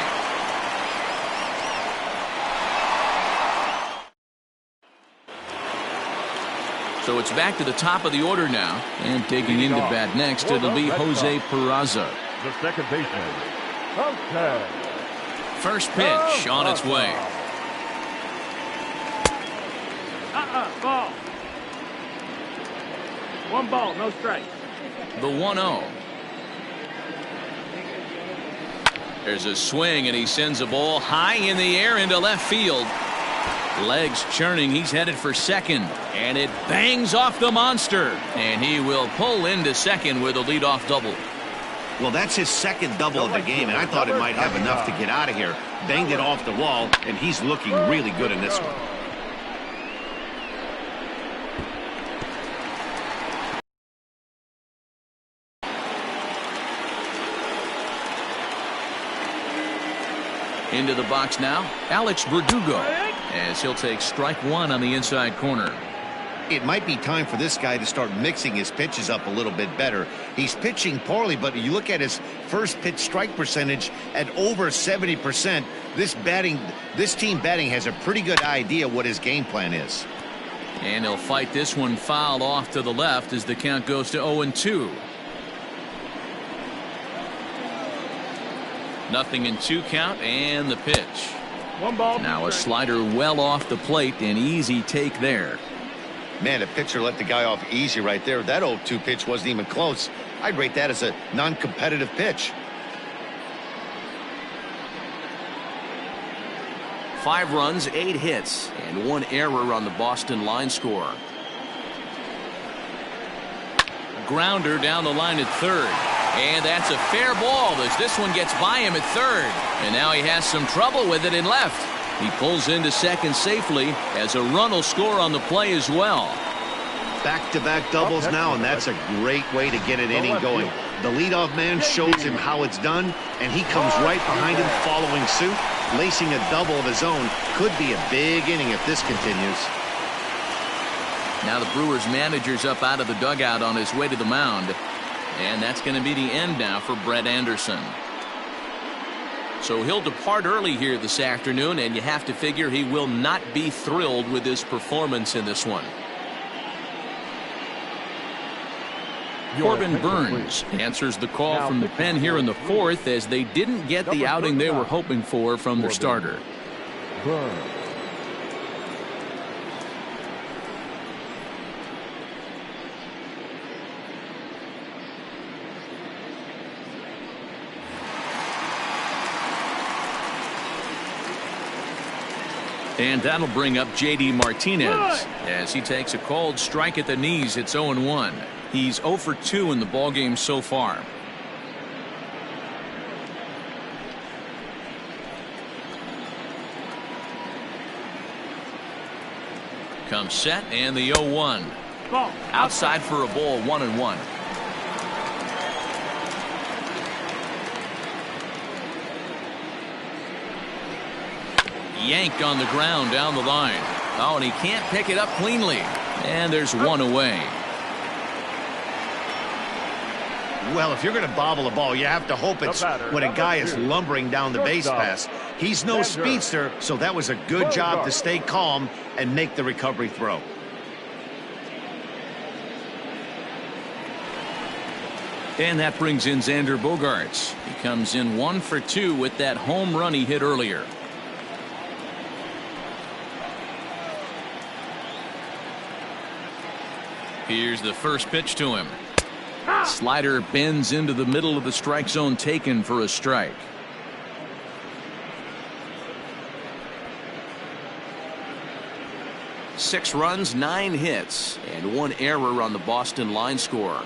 So it's back to the top of the order now. And taking into bat next, it'll be Jose Peraza. The second baseman, okay. First pitch on its way. Ball. 1 ball, no strike. The 1-0. There's a swing, and he sends a ball high in the air into left field. Legs churning. He's headed for second, and it bangs off the monster, and he will pull into second with a leadoff double. Well, that's his second double of the game, and I thought it might have enough to get out of here. Banged it off the wall, and he's looking really good in this one. Into the box now, Alex Verdugo, as he'll take strike 1 on the inside corner. It might be time for this guy to start mixing his pitches up a little bit better. He's pitching poorly, but you look at his first pitch strike percentage at over 70%. This team batting has a pretty good idea what his game plan is. And he'll fight this one foul off to the left as the count goes to 0-2. 0-2 count, and the pitch. 1 ball. Now a slider well off the plate, an easy take there. Man, the pitcher let the guy off easy right there. That 0-2 pitch wasn't even close. I'd rate that as a non-competitive pitch. 5 runs, 8 hits, and 1 error on the Boston line score. Grounder down the line at third. And that's a fair ball as this one gets by him at third. And now he has some trouble with it in left. He pulls into second safely as a run will score on the play as well. Back-to-back doubles now, and that's a great way to get an inning going. The leadoff man shows him how it's done, and he comes right behind him following suit. Lacing a double of his own could be a big inning if this continues. Now the Brewers manager's up out of the dugout on his way to the mound. And that's going to be the end now for Brett Anderson. So he'll depart early here this afternoon, and you have to figure he will not be thrilled with his performance in this one. Corbin Burns answers the call from the pen here in the 4th as they didn't get the outing they were hoping for from their starter. And that'll bring up J.D. Martinez as he takes a cold strike at the knees. It's 0-1. He's 0 for 2 in the ballgame so far. Comes set and the 0-1. Outside for a ball, 1-1. Yanked on the ground down the line. Oh, and he can't pick it up cleanly. And there's one away. Well, if you're going to bobble a ball, you have to hope it's when a guy is lumbering down the base pass. He's no speedster, so that was a good job to stay calm and make the recovery throw. And that brings in Xander Bogaerts. He comes in 1 for 2 with that home run he hit earlier. Here's the first pitch to him. Slider bends into the middle of the strike zone, taken for a strike. Six runs, 9 hits, and 1 error on the Boston line score.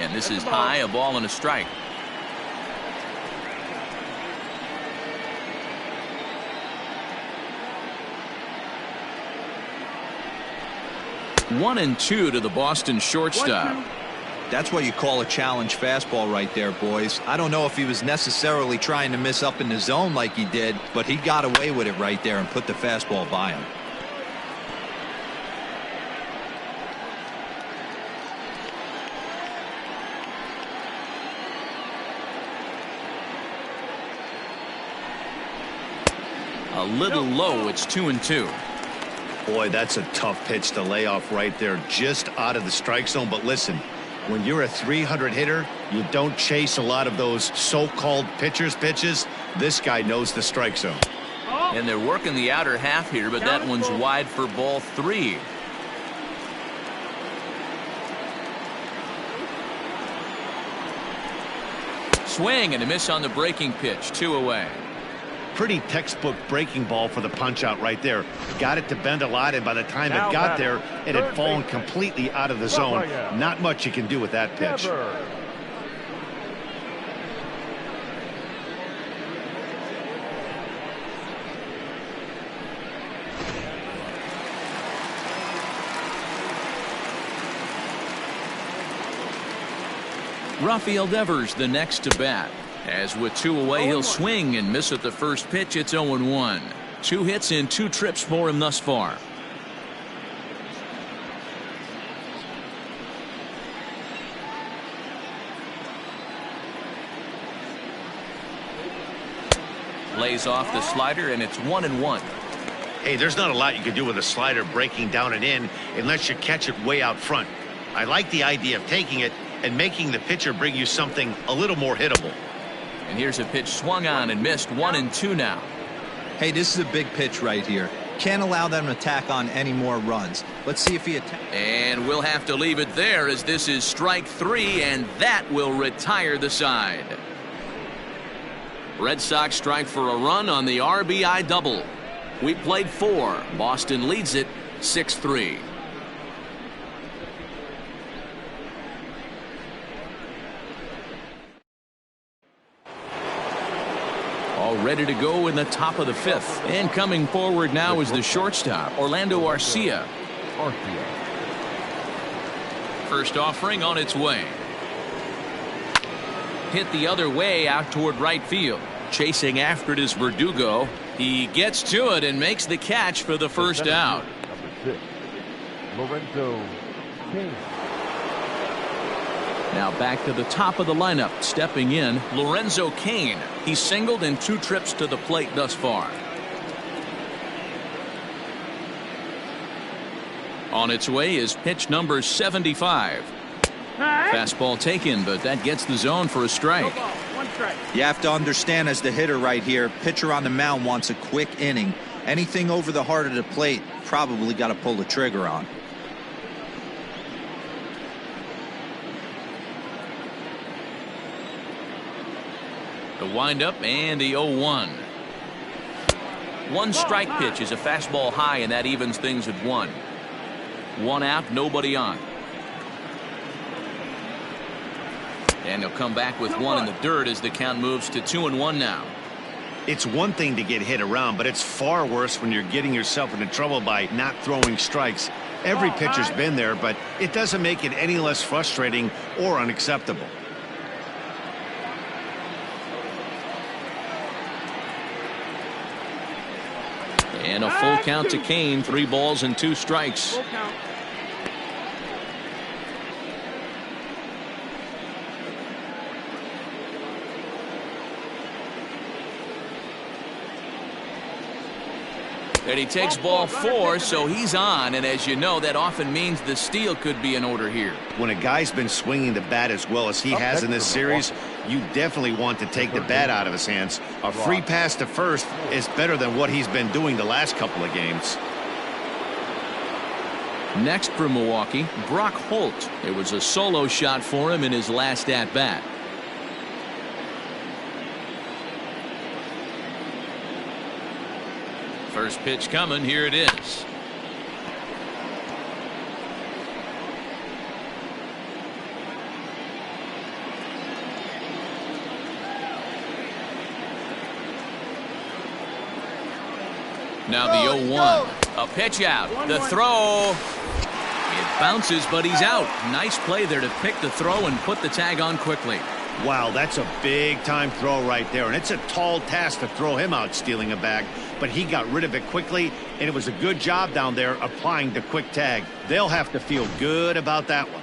And this is high, a ball and a strike. One and 2 to the Boston shortstop. That's what you call a challenge fastball right there, boys. I don't know if he was necessarily trying to miss up in the zone like he did, but he got away with it right there and put the fastball by him. A little low. It's 2-2. Boy, that's a tough pitch to lay off right there, just out of the strike zone. But listen, when you're a 300 hitter, you don't chase a lot of those so-called pitchers' pitches. This guy knows the strike zone. And they're working the outer half here, but that one's wide for ball 3. Swing and a miss on the breaking pitch. 2 away. Pretty textbook breaking ball for the punch out right there. Got it to bend a lot, and by the time it got there, it had fallen completely out of the zone. Not much you can do with that pitch. Rafael Devers the next to bat. As with 2 away, he'll swing and miss at the first pitch. It's 0-1. 2 hits in 2 trips for him thus far. Lays off the slider, and it's 1-1. Hey, there's not a lot you can do with a slider breaking down and in unless you catch it way out front. I like the idea of taking it and making the pitcher bring you something a little more hittable. And here's a pitch swung on and missed. 1-2 now. Hey, this is a big pitch right here. Can't allow them to tack on any more runs. Let's see if he attacks. And we'll have to leave it there, as this is strike 3, and that will retire the side. Red Sox strike for a run on the RBI double. We played 4. Boston leads it 6-3. All ready to go in the top of the 5th. And coming forward now is the shortstop, Orlando Garcia. First offering on its way. Hit the other way out toward right field. Chasing after it is Verdugo. He gets to it and makes the catch for the first out. Number 6, Lorenzo Cain. Now back to the top of the lineup. Stepping in, Lorenzo Cain. He's singled in 2 trips to the plate thus far. On its way is pitch number 75. Fastball taken, but that gets the zone for a strike. You have to understand, as the hitter right here, pitcher on the mound wants a quick inning. Anything over the heart of the plate, probably got to pull the trigger on. The windup and the 0-1. One strike pitch is a fastball high, and that evens things at 1. 1 out, nobody on. And he'll come back with 1 in the dirt as the count moves to 2-1 now. It's one thing to get hit around, but it's far worse when you're getting yourself into trouble by not throwing strikes. Every pitcher's been there, but it doesn't make it any less frustrating or unacceptable. And a full count to Cain. 3 balls and 2 strikes. Full count. And he takes ball 4, so he's on. And as you know, that often means the steal could be in order here. When a guy's been swinging the bat as well as he has in this series, you definitely want to take the bat out of his hands. A free pass to first is better than what he's been doing the last couple of games. Next for Milwaukee, Brock Holt. It was a solo shot for him in his last at-bat. First pitch coming. Here it is. Now the 0-1. A pitch out. The throw. It bounces, but he's out. Nice play there to pick the throw and put the tag on quickly. Wow, that's a big-time throw right there, and it's a tall task to throw him out stealing a bag, but he got rid of it quickly, and it was a good job down there applying the quick tag. They'll have to feel good about that one.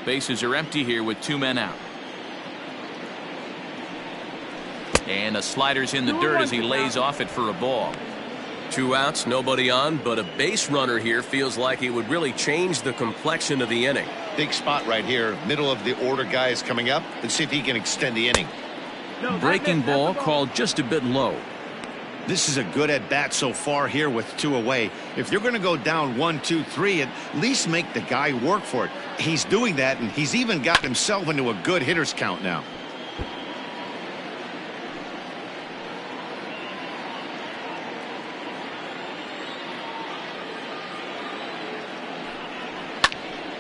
Bases are empty here with 2 men out. And the slider's in the dirt as he lays off it for a ball. 2 outs, nobody on, but a base runner here feels like it would really change the complexion of the inning. Big spot right here. Middle of the order guy is coming up. Let's see if he can extend the inning. Breaking ball called just a bit low. This is a good at-bat so far here with 2 away. If you're going to go down 1, 2, 3, at least make the guy work for it. He's doing that, and he's even got himself into a good hitter's count now.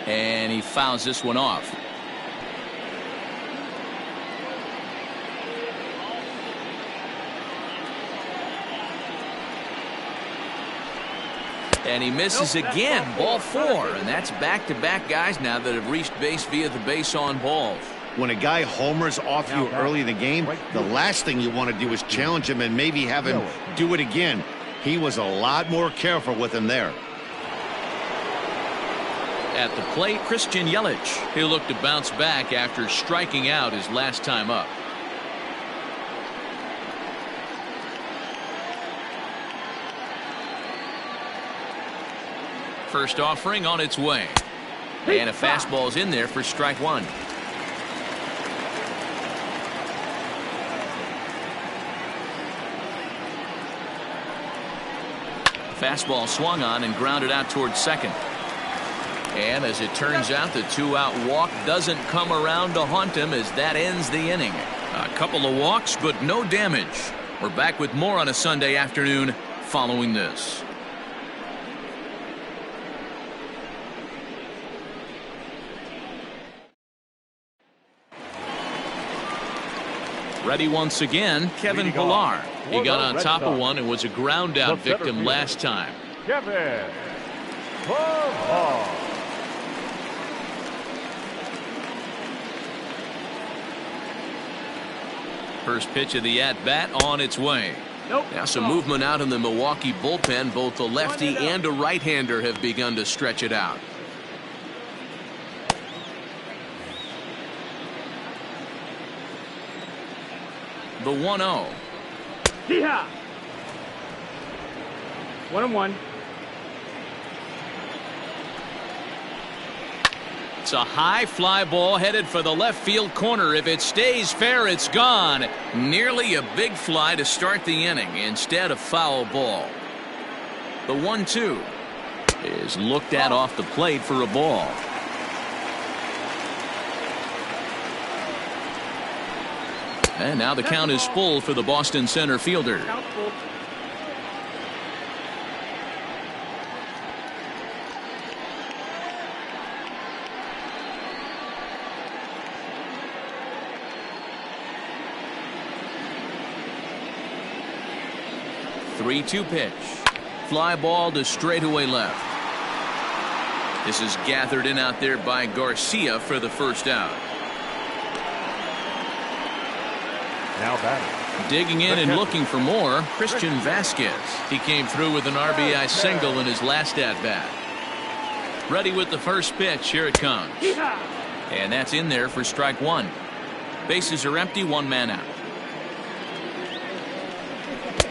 And he fouls this one off. And he misses again. Ball 4. And that's back-to-back guys now that have reached base via the base on balls. When a guy homers off you early in the game, the last thing you want to do is challenge him and maybe have him do it again. He was a lot more careful with him there. At the plate, Christian Yelich. He'll look to bounce back after striking out his last time up. First offering on its way. And a fastball's in there for strike 1. Fastball swung on and grounded out towards second. And as it turns out, the 2-out walk doesn't come around to haunt him as that ends the inning. A couple of walks, but no damage. We're back with more on a Sunday afternoon following this. Ready once again, Kevin Pilar. He got on top of one and was a ground out victim last time. Chavez. First pitch of the at-bat on its way. Now some movement out in the Milwaukee bullpen. Both a lefty and a right-hander have begun to stretch it out. The 1-0. Yeehaw! 1-1. It's a high fly ball headed for the left field corner. If it stays fair, it's gone. Nearly a big fly to start the inning. Instead, a foul ball. The 1-2 is looked at off the plate for a ball. And now the count is full for the Boston center fielder. 3-2 pitch. Fly ball to straightaway left. This is gathered in out there by Garcia for the first out. Now batting. Digging in and looking for more, Christian Vasquez. He came through with an RBI single in his last at-bat. Ready with the first pitch. Here it comes. And that's in there for strike one. Bases are empty, one man out.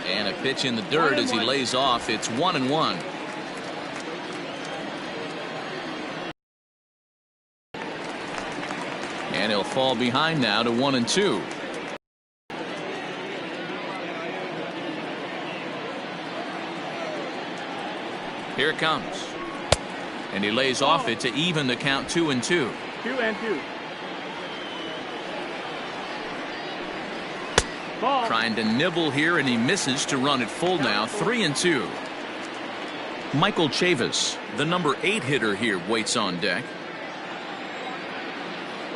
And a pitch in the dirt as he lays off. It's 1-1. And he'll fall behind now to 1-2. Here it comes. And he lays off it to even the count 2-2. 2-2. Ball. Trying to nibble here, and he misses to run it full now. 3-2. Michael Chavis, the number 8 hitter here, waits on deck.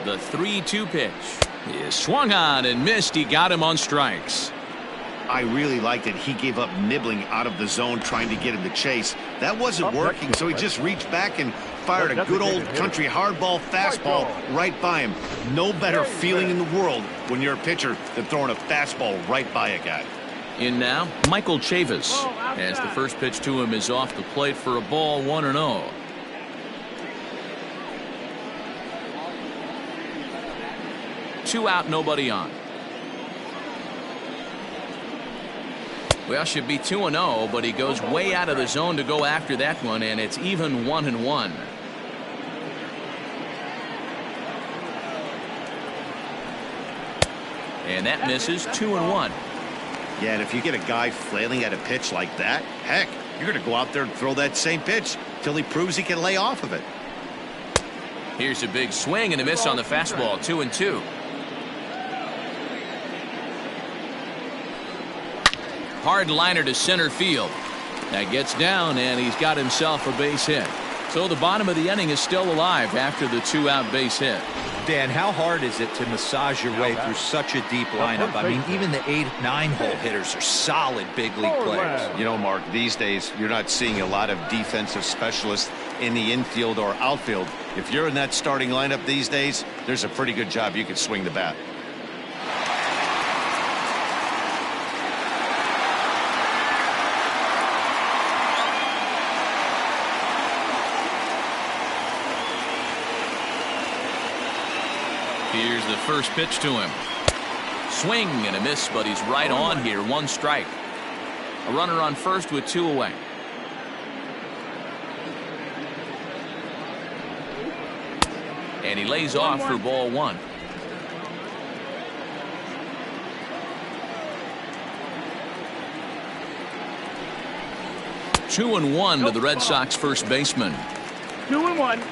The 3-2 pitch is swung on and missed. He got him on strikes. I really liked that he gave up nibbling out of the zone trying to get him to chase. That wasn't working, so he just reached back and fired a good old country hardball fastball right by him. No better feeling in the world when you're a pitcher than throwing a fastball right by a guy. In now, Michael Chavis, as the first pitch to him is off the plate for a ball, 1-0. Two out, nobody on. Well, should be 2-0, but he goes way out of the zone to go after that one, and it's even 1-1. And that misses. 2-1. Yeah, and if you get a guy flailing at a pitch like that, heck, you're going to go out there and throw that same pitch till he proves he can lay off of it. Here's a big swing and a miss on the fastball. 2-2. Hard liner to center field. That gets down, and he's got himself a base hit. So the bottom of the inning is still alive after the 2-out base hit. Dan, how hard is it to massage your way through such a deep lineup? I mean, even the 8-9 hole hitters are solid big league players. You know, Mark, these days you're not seeing a lot of defensive specialists in the infield or outfield. If you're in that starting lineup these days, there's a pretty good job you could swing the bat. Here's the first pitch to him. Swing and a miss, but he's right on here. One strike. A runner on first with 2 away. And he lays off for ball 1. Two and one to the Red Sox first baseman. 2-1.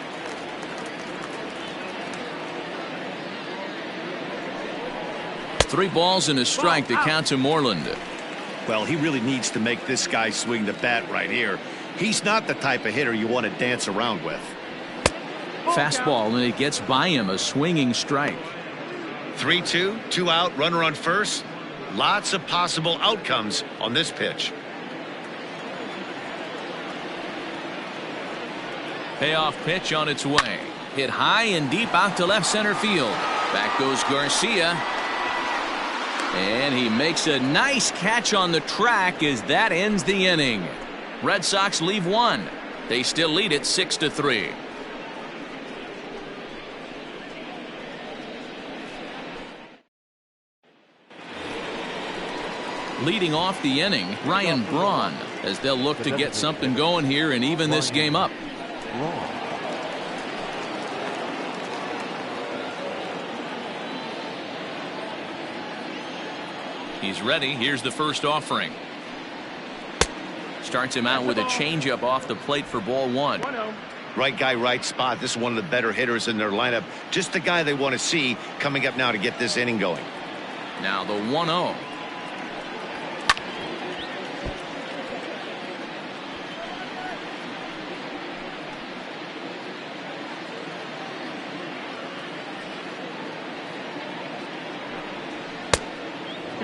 Three balls and a strike to count to Moreland. Well, he really needs to make this guy swing the bat right here. He's not the type of hitter you want to dance around with. Fastball, and it gets by him, a swinging strike. 3-2, 2 out, runner on first. Lots of possible outcomes on this pitch. Payoff pitch on its way. Hit high and deep out to left center field. Back goes Garcia. And he makes a nice catch on the track as that ends the inning. Red Sox leave one. They still lead it 6-3. Leading off the inning, Ryan Braun, as they'll look to get something going here and even this game up. He's ready. Here's the first offering. Starts him out with a changeup off the plate for ball 1. Right guy, right spot. This is one of the better hitters in their lineup. Just the guy they want to see coming up now to get this inning going. Now the 1-0.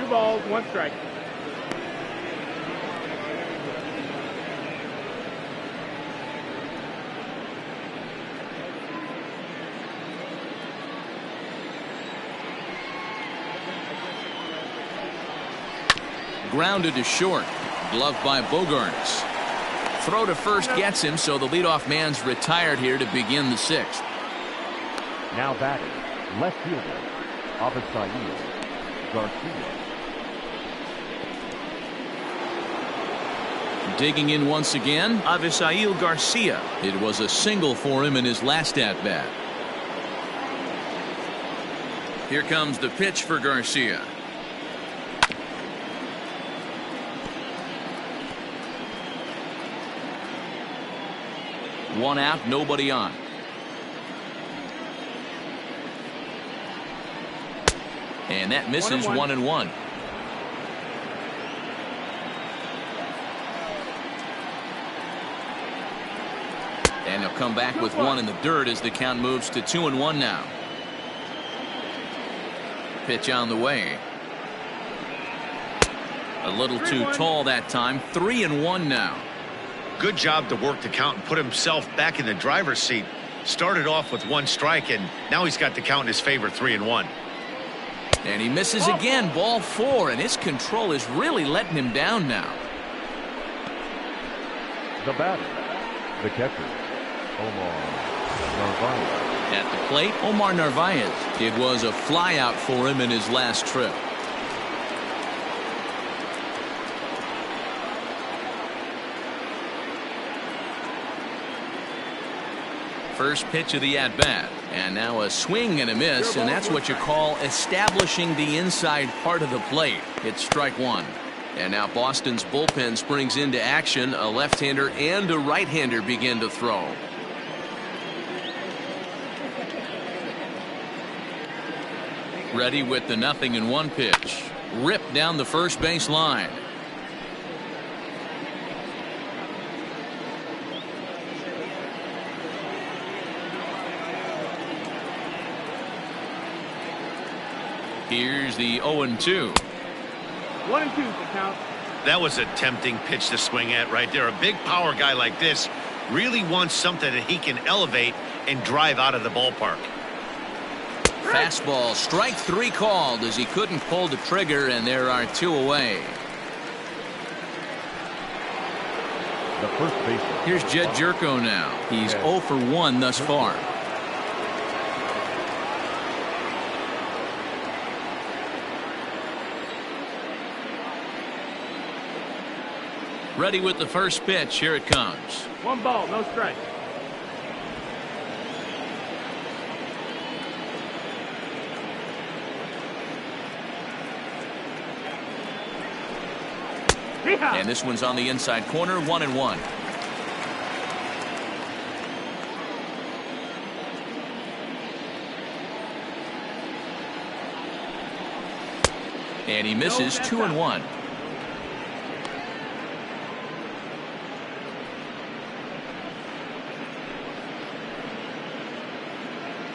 Balls, 1 strike. Grounded to short. Gloved by Bogaerts. Throw to first gets him, so the leadoff man's retired here to begin the 6th. Now batting, left fielder, Avisail Garcia. Digging in once again, Avisail Garcia. It was a single for him in his last at-bat. Here comes the pitch for Garcia. One out, nobody on. And that misses 1-1. And he'll come back with one in the dirt as the count moves to 2-1 now. Pitch on the way. A little too tall that time. 3-1 now. Good job to work the count and put himself back in the driver's seat. Started off with 1 strike, and now he's got the count in his favor, 3-1. And he misses again. Ball 4, and his control is really letting him down now. The batter, the catcher, Omar Narvaez. At the plate, Omar Narvaez. It was a flyout for him in his last trip. First pitch of the at-bat, and now a swing and a miss, and that's what you call establishing the inside part of the plate. It's strike 1. And now Boston's bullpen springs into action. A left-hander and a right-hander begin to throw. Ready with the 0-1 pitch. Ripped down the first base line. Here's the 0-2. 1-2 the count. That was a tempting pitch to swing at right there. A big power guy like this really wants something that he can elevate and drive out of the ballpark. Fastball, strike 3 called as he couldn't pull the trigger, and there are 2 away. The first baseman. Here's Jed Jerko now. He's 0 for 1 thus far. Ready with the first pitch. Here it comes. 1 ball, no strike. And this one's on the inside corner. 1-1. And he misses. 2-1.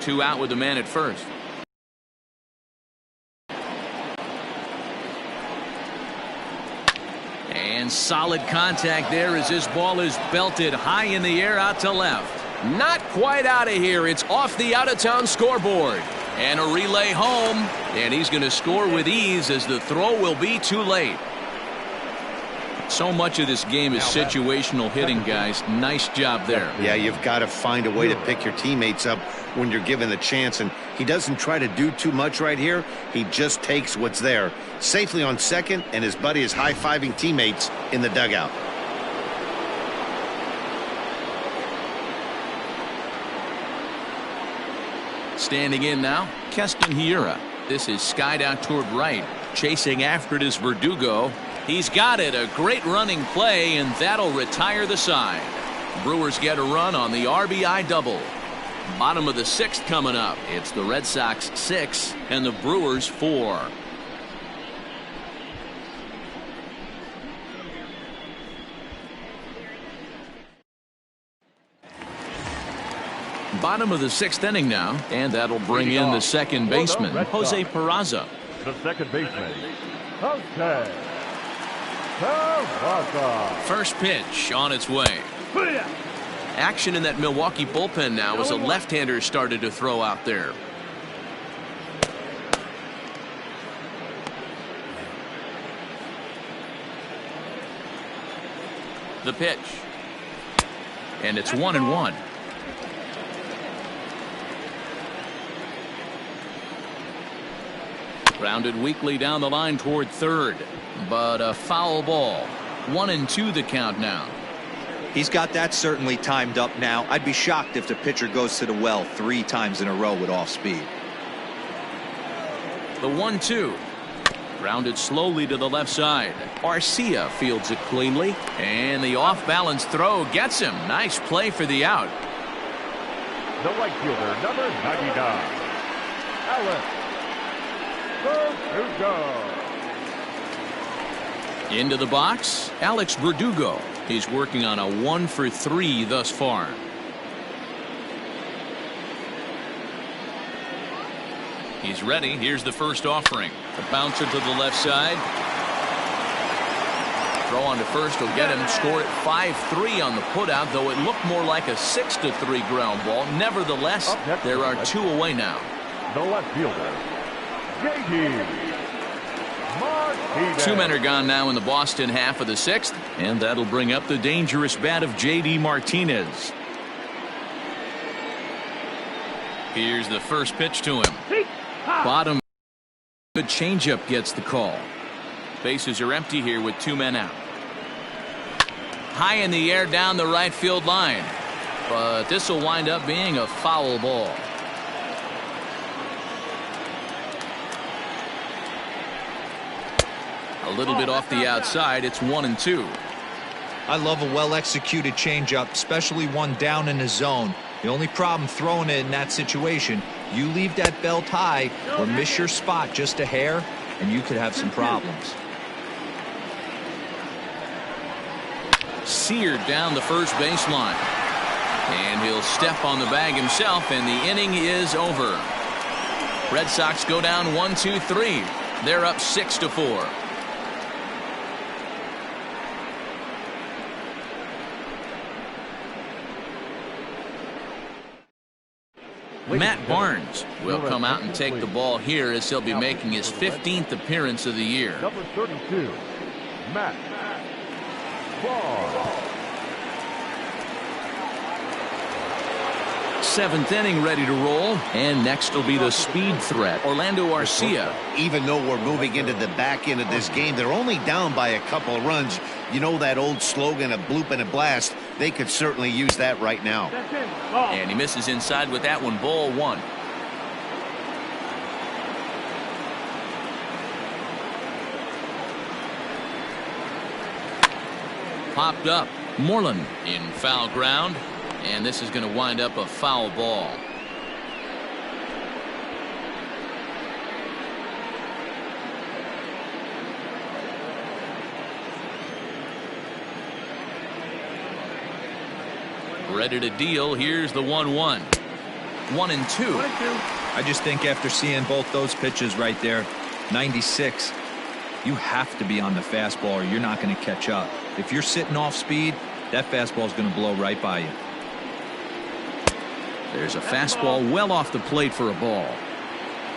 Two out with the man at first. And solid contact there as this ball is belted high in the air out to left. Not quite out of here. It's off the out-of-town scoreboard. And a relay home. And he's going to score with ease as the throw will be too late. So much of this game is situational hitting, guys. Nice job there. Yeah, you've got to find a way to pick your teammates up when you're given the chance, and he doesn't try to do too much right here. He just takes what's there. Safely on second, and his buddy is high-fiving teammates in the dugout. Standing in now, Keston Hiura. This is skied out toward right. Chasing after it is Verdugo. He's got it. A great running play, and that'll retire the side. Brewers get a run on the RBI double. Bottom of the 6th coming up. It's the Red Sox 6 and the Brewers 4. Bottom of the 6th inning now, and that'll bring in the second baseman, Jose Peraza. The second baseman, Jose Peraza. First pitch on its way. Action in that Milwaukee bullpen now as a left-hander started to throw out there. The pitch. And it's 1-1. Grounded weakly down the line toward third. But a foul ball. 1-2 the count now. He's got that certainly timed up now. I'd be shocked if the pitcher goes to the well 3 times in a row with off speed. The 1-2. Grounded slowly to the left side. Garcia fields it cleanly. And the off-balance throw gets him. Nice play for the out. The right fielder, number 99, Alex Verdugo. Into the box, Alex Verdugo. He's working on a 1-for-3 thus far. He's ready. Here's the first offering. A bouncer to the left side. Throw on to first will get him. Score at 5-3 on the putout, though it looked more like a 6-3 ground ball. Nevertheless, there are 2 away now. The left fielder, J.D. Martinez. 2 men are gone now in the Boston half of the 6th, and that'll bring up the dangerous bat of J.D. Martinez. Here's the first pitch to him. Bottom. Good changeup gets the call. Bases are empty here with 2 men out. High in the air down the right field line, but this will wind up being a foul ball. A little bit off the outside. It's 1-2. I love a well-executed changeup, especially one down in the zone. The only problem throwing it in that situation, you leave that belt high or miss your spot just a hair, and you could have some problems. Seared down the first baseline. And he'll step on the bag himself, and the inning is over. Red Sox go down 1-2-3. They're up 6-4. Matt Barnes will come out and take the ball here as he'll be making his 15th appearance of the year. Number 32, Matt Braun. 7th inning ready to roll, and next will be the speed threat, Orlando Garcia. Even though we're moving into the back end of this game, they're only down by a couple of runs. You know that old slogan, a bloop and a blast. They could certainly use that right now. And he misses inside with that one. Ball 1. Popped up. Moreland in foul ground. And this is going to wind up a foul ball. Ready to deal. Here's the 1-1. 1-2. I just think after seeing both those pitches right there, 96, you have to be on the fastball or you're not going to catch up. If you're sitting off speed, that fastball is going to blow right by you. There's a fastball well off the plate for a ball.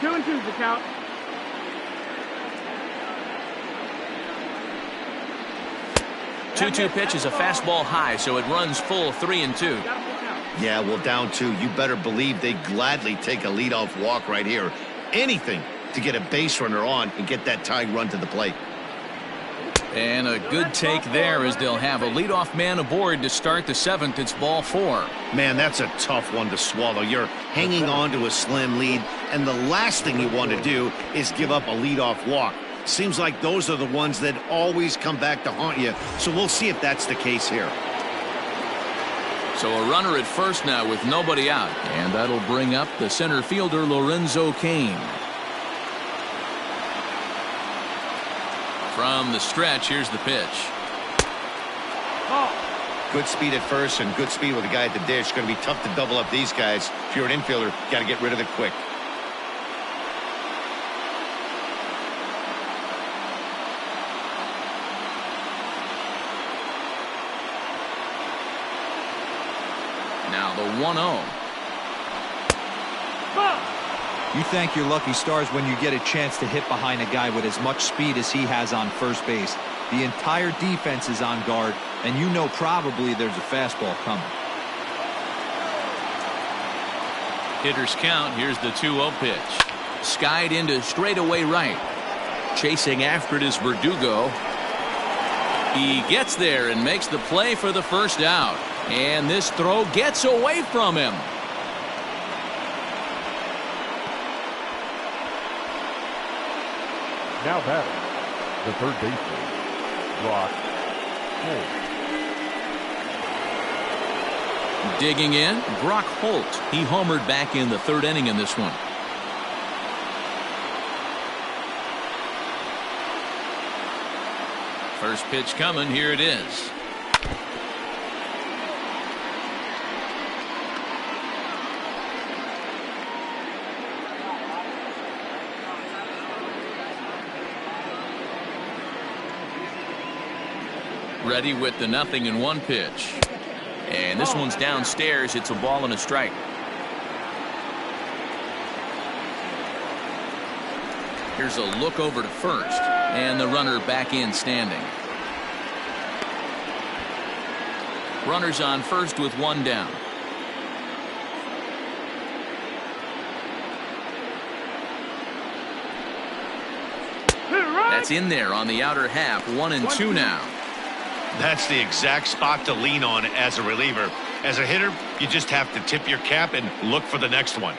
2-2 the count. Two pitch is a fastball high, so it runs full 3-2. Yeah, well, down 2. You better believe they'd gladly take a leadoff walk right here. Anything to get a base runner on and get that tying run to the plate. And a good take there as they'll have a leadoff man aboard to start the 7th. It's ball 4. Man, that's a tough one to swallow. You're hanging on to a slim lead, and the last thing you want to do is give up a leadoff walk. Seems like those are the ones that always come back to haunt you, so we'll see if that's the case here. So a runner at first now with nobody out, and that'll bring up the center fielder Lorenzo Cain. From the stretch, here's the pitch. Good speed at first and good speed with the guy at the dish. Going to be tough to double up these guys. If you're an infielder, got to get rid of it quick. Now the 1-0. You thank your lucky stars when you get a chance to hit behind a guy with as much speed as he has on first base. The entire defense is on guard. and you know probably there's a fastball coming. Hitters count. Here's the 2-0 pitch. Skied into straightaway right. Chasing after it is Verdugo. He gets there and makes the play for the first out. And this throw gets away from him. Now batting, the third baseman, Holt. Digging in, Brock Holt. He homered back in the third inning in this one. First pitch coming. Here it is. Ready with the 0-1 pitch. And this one's downstairs. It's a ball and a strike. Here's a look over to first. And the runner back in standing. Runners on first with one down. That's in there on the outer half. 1-2 now. That's the exact spot to lean on as a reliever. As a hitter, you just have to tip your cap and look for the next one.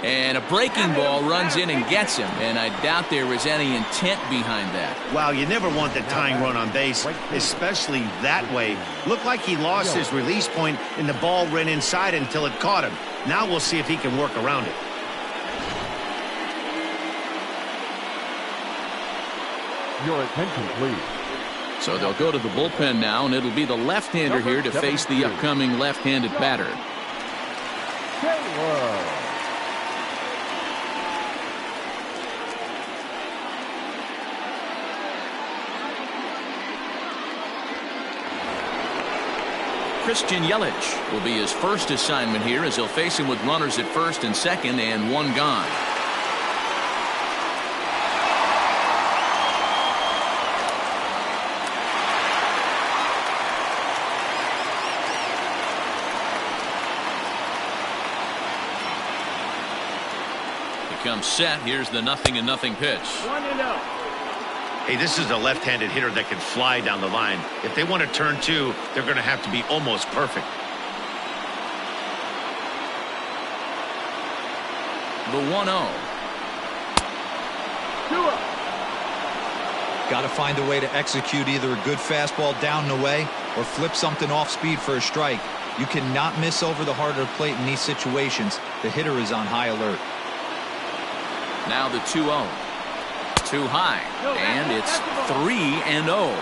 And a breaking ball runs in and gets him. And I doubt there was any intent behind that. Wow, you never want the tying run on base, especially that way. Looked like he lost his release point and the ball ran inside until it caught him. Now we'll see if he can work around it. Your attention, please. So they'll go to the bullpen now, and it'll be the left-hander here to face the upcoming left-handed batter. Christian Yelich will be his first assignment here as he'll face him with runners at first and second and one gone. He comes set. Here's the 0-0 pitch. 1-0. Hey, this is a left-handed hitter that can fly down the line. If they want to turn two, they're going to have to be almost perfect. The 1-0. 2-0. Got to find a way to execute either a good fastball down and away or flip something off speed for a strike. You cannot miss over the heart of the plate in these situations. The hitter is on high alert. Now the 2-0. Too high, and it's 3-0.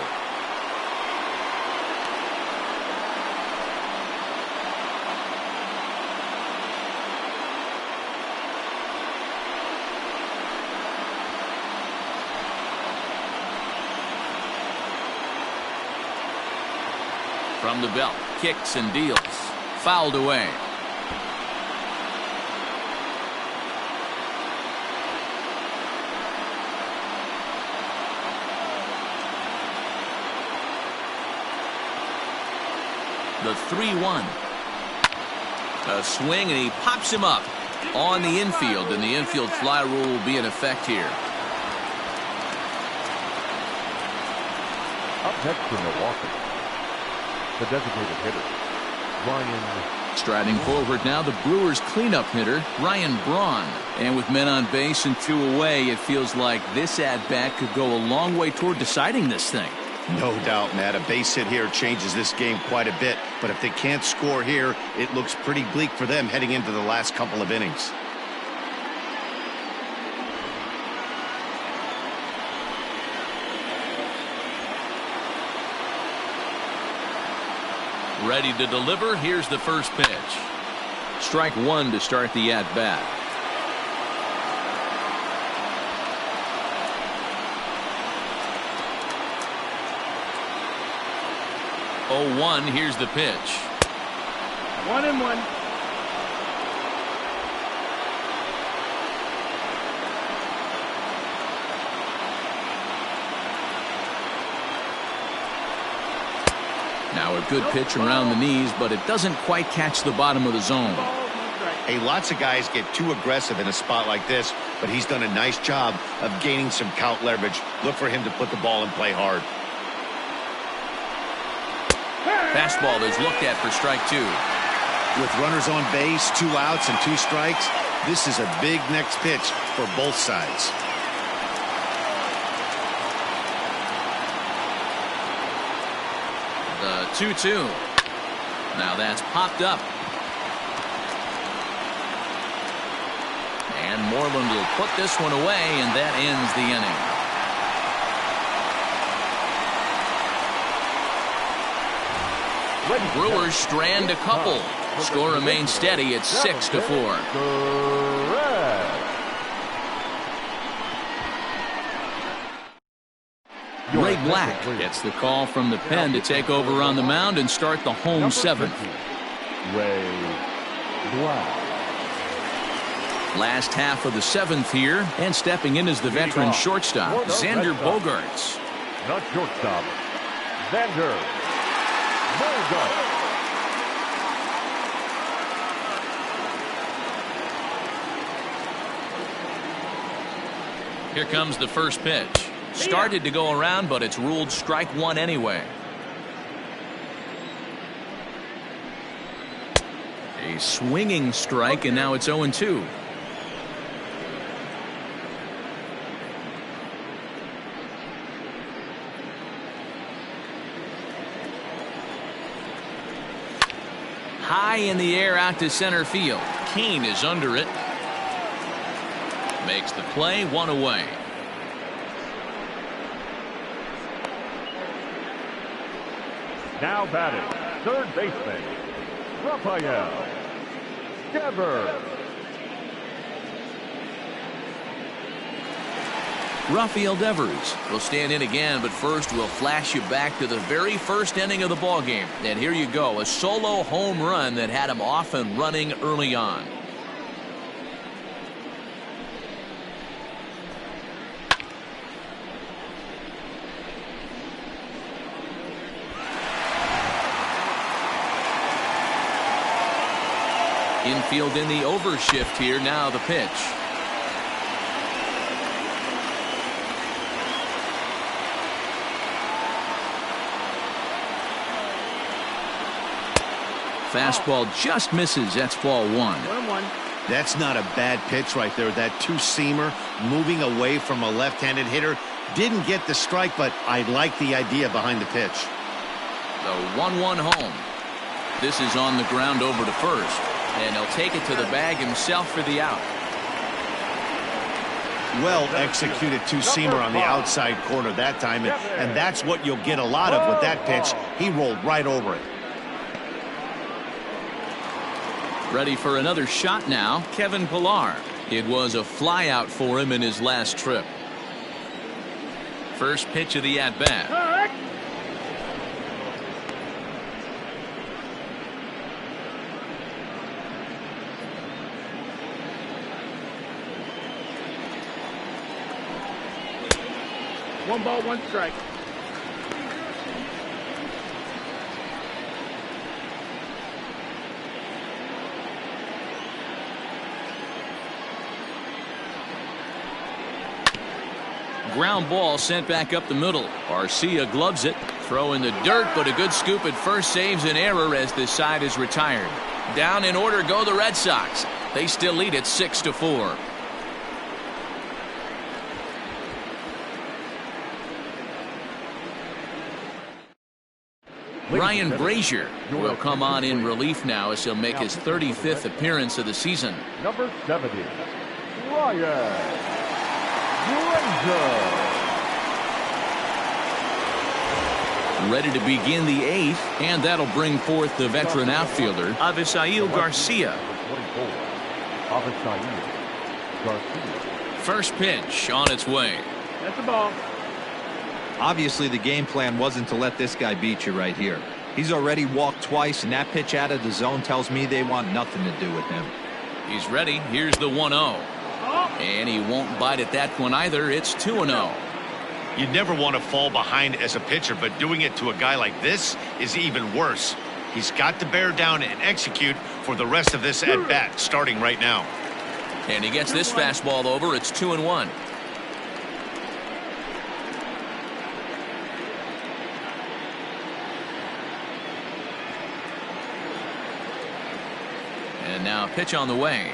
From the belt, kicks and deals. Fouled away. The 3-1. A swing, and he pops him up on the infield, and the infield fly rule will be in effect here. Up next for Milwaukee, the designated hitter, Braun. Striding forward now, the Brewers cleanup hitter, Braun. And with men on base and two away, it feels like this at-bat could go a long way toward deciding this thing. No doubt, Matt. A base hit here changes this game quite a bit. But if they can't score here, it looks pretty bleak for them heading into the last couple of innings. Ready to deliver. Here's the first pitch. Strike one to start the at-bat. Oh, 1. Here's the pitch. 1-1. Now a good pitch around the knees, but it doesn't quite catch the bottom of the zone. Hey, lots of guys get too aggressive in a spot like this, but he's done a nice job of gaining some count leverage. Look for him to put the ball in play hard. Fastball is looked at for strike 2. With runners on base, 2 outs and 2 strikes, this is a big next pitch for both sides. The 2-2. Now that's popped up. And Moreland will put this one away, and that ends the inning. Brewers strand a couple. Score remains steady at 6-4. Ray Black gets the call from the pen to take over on the mound and start the home 7th. Ray Black. Last half of the 7th here, and stepping in as the veteran shortstop, Xander Bogaerts. Not shortstop, Xander Bogaerts. Here comes the first pitch. Started to go around, but it's ruled strike 1 anyway. A swinging strike, and now it's 0-2. High in the air out to center field. Cain is under it. Makes the play, 1 away. Now batting, third baseman, Rafael Devers. Rafael Devers will stand in again, but first we'll flash you back to the very first inning of the ball game. And here you go, a solo home run that had him off and running early on. Infield in the overshift here. Now the pitch. Fastball just misses. That's ball 1. That's not a bad pitch right there. That 2-seamer moving away from a left-handed hitter. Didn't get the strike, but I like the idea behind the pitch. The 1-1 home. This is on the ground over to first. And he'll take it to the bag himself for the out. Well executed 2-seamer on the outside corner that time, and that's what you'll get a lot of with that pitch. He rolled right over it. Ready for another shot now, Kevin Pilar. It was a fly out for him in his last trip. First pitch of the at-bat. One ball, 1 strike. Ground ball sent back up the middle. Garcia gloves it. Throw in the dirt, but a good scoop at first saves an error as this side is retired. Down in order go the Red Sox. They still lead at 6-4. Ryan Brazier will come on in relief now as he'll make his 35th appearance of the season. Number 70, Ryan Brazier. Ready to begin the 8th, and that'll bring forth the veteran outfielder, Avisail Garcia. Avisail Garcia. First pitch on its way. That's the ball. Obviously, the game plan wasn't to let this guy beat you right here. He's already walked twice, and that pitch out of the zone tells me they want nothing to do with him. He's ready. Here's the 1-0. And he won't bite at that one either. It's 2-0. You'd never want to fall behind as a pitcher, but doing it to a guy like this is even worse. He's got to bear down and execute for the rest of this at-bat, starting right now. And he gets this fastball over. It's 2-1. And now a pitch on the way.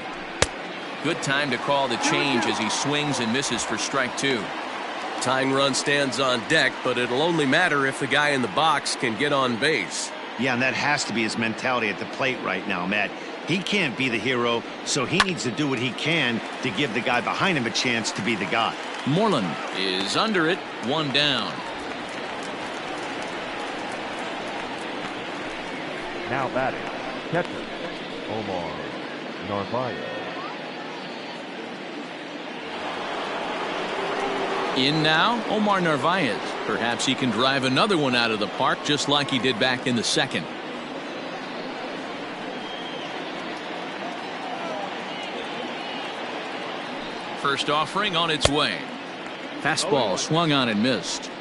Good time to call the change as he swings and misses for strike 2. Tying run stands on deck, but it'll only matter if the guy in the box can get on base. Yeah, and that has to be his mentality at the plate right now, Matt. He can't be the hero, so he needs to do what he can to give the guy behind him a chance to be the guy. Moreland is under it. 1 down. Now batting, catcher, Omar Narvaez. In now, Omar Narvaez. Perhaps he can drive another one out of the park just like he did back in the second. First offering on its way. Fastball swung on and missed.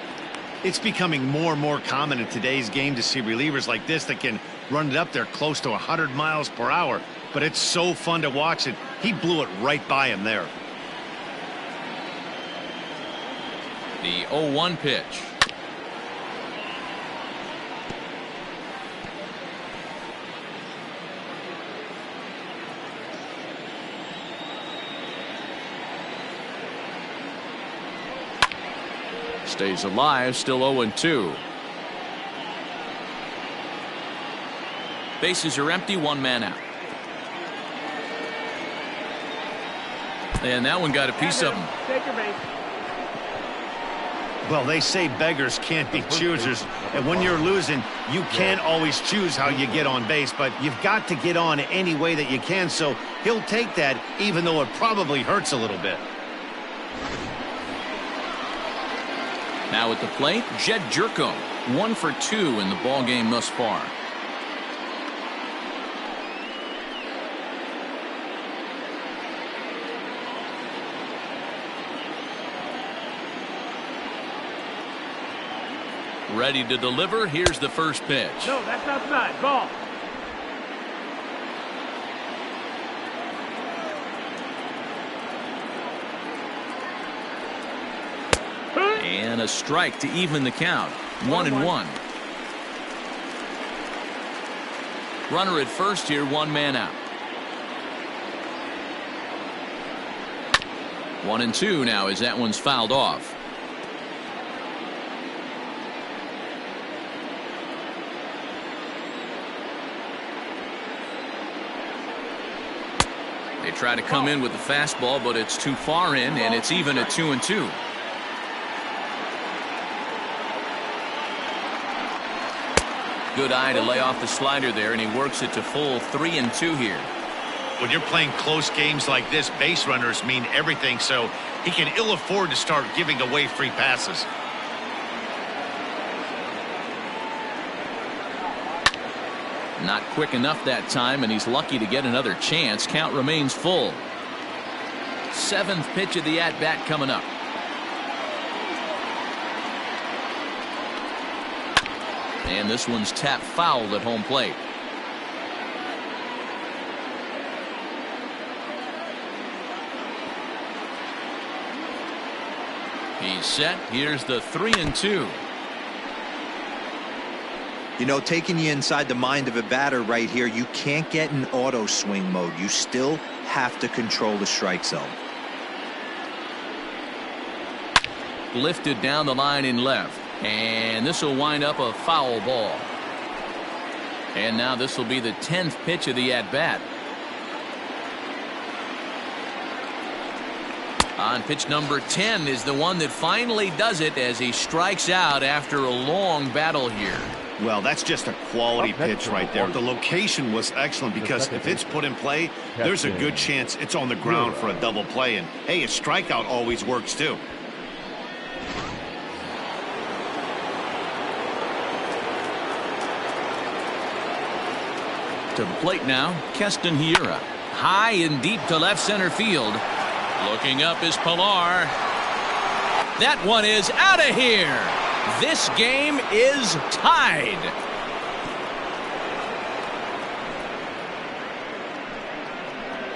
It's becoming more and more common in today's game to see relievers like this that can run it up there close to 100 miles per hour. But it's so fun to watch it. He blew it right by him there. The 0-1 pitch. Stays alive, still 0-2. Bases are empty, 1 man out. And that one got a piece of him. Take your base. Well, they say beggars can't be choosers, and when you're losing, you can't always choose how you get on base, but you've got to get on any way that you can, so he'll take that, even though it probably hurts a little bit. Now at the plate, Jed Jerko, 1 for 2 in the ball game thus far. Ready to deliver. Here's the first pitch. No, that's outside. Ball. And a strike to even the count. 1-1. Runner at first here, 1 man out. 1-2 now as that one's fouled off. They try to come in with the fastball, but it's too far in, and it's even at 2-2. Good eye to lay off the slider there, and he works it to full 3-2 here. When you're playing close games like this, base runners mean everything, so he can ill afford to start giving away free passes. Not quick enough that time, and he's lucky to get another chance. Count remains full. 7th pitch of the at-bat coming up. And this one's tapped foul at home plate. He's set. Here's the 3-2. You know, taking you inside the mind of a batter right here, you can't get in auto swing mode. You still have to control the strike zone. Lifted down the line in left. And this will wind up a foul ball. And now this will be the 10th pitch of the at-bat. On pitch number 10 is the one that finally does it as he strikes out after a long battle here. Well, that's just a quality pitch right there. The location was excellent because if it's put in play, there's a good chance it's on the ground for a double play. And, hey, a strikeout always works, too. To the plate now, Keston Hiura. High and deep to left center field. Looking up is Pilar. That one is out of here. This game is tied.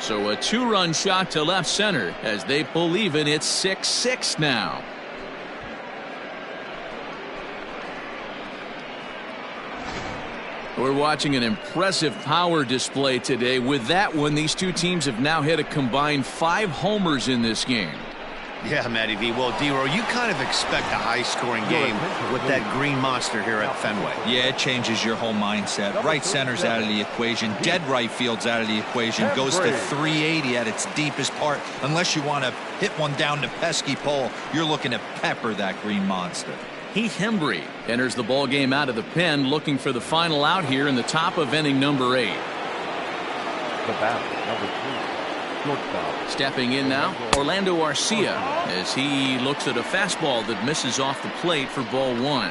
So a 2-run shot to left center as they pull even. It's 6-6 now. We're watching an impressive power display today. With that one, these two teams have now hit a combined 5 homers in this game. Yeah, Matty V. Well, D-Row, you kind of expect a high-scoring game with that green monster here at Fenway. Yeah, it changes your whole mindset. Right center's out of the equation. Dead right field's out of the equation. Goes to 380 at its deepest part. Unless you want to hit one down the pesky pole, you're looking to pepper that green monster. Heath Hembry enters the ball game out of the pen, looking for the final out here in the top of inning number 8. The batter, number 3, shortstop. Stepping in now, Orlando Garcia, as he looks at a fastball that misses off the plate for ball 1.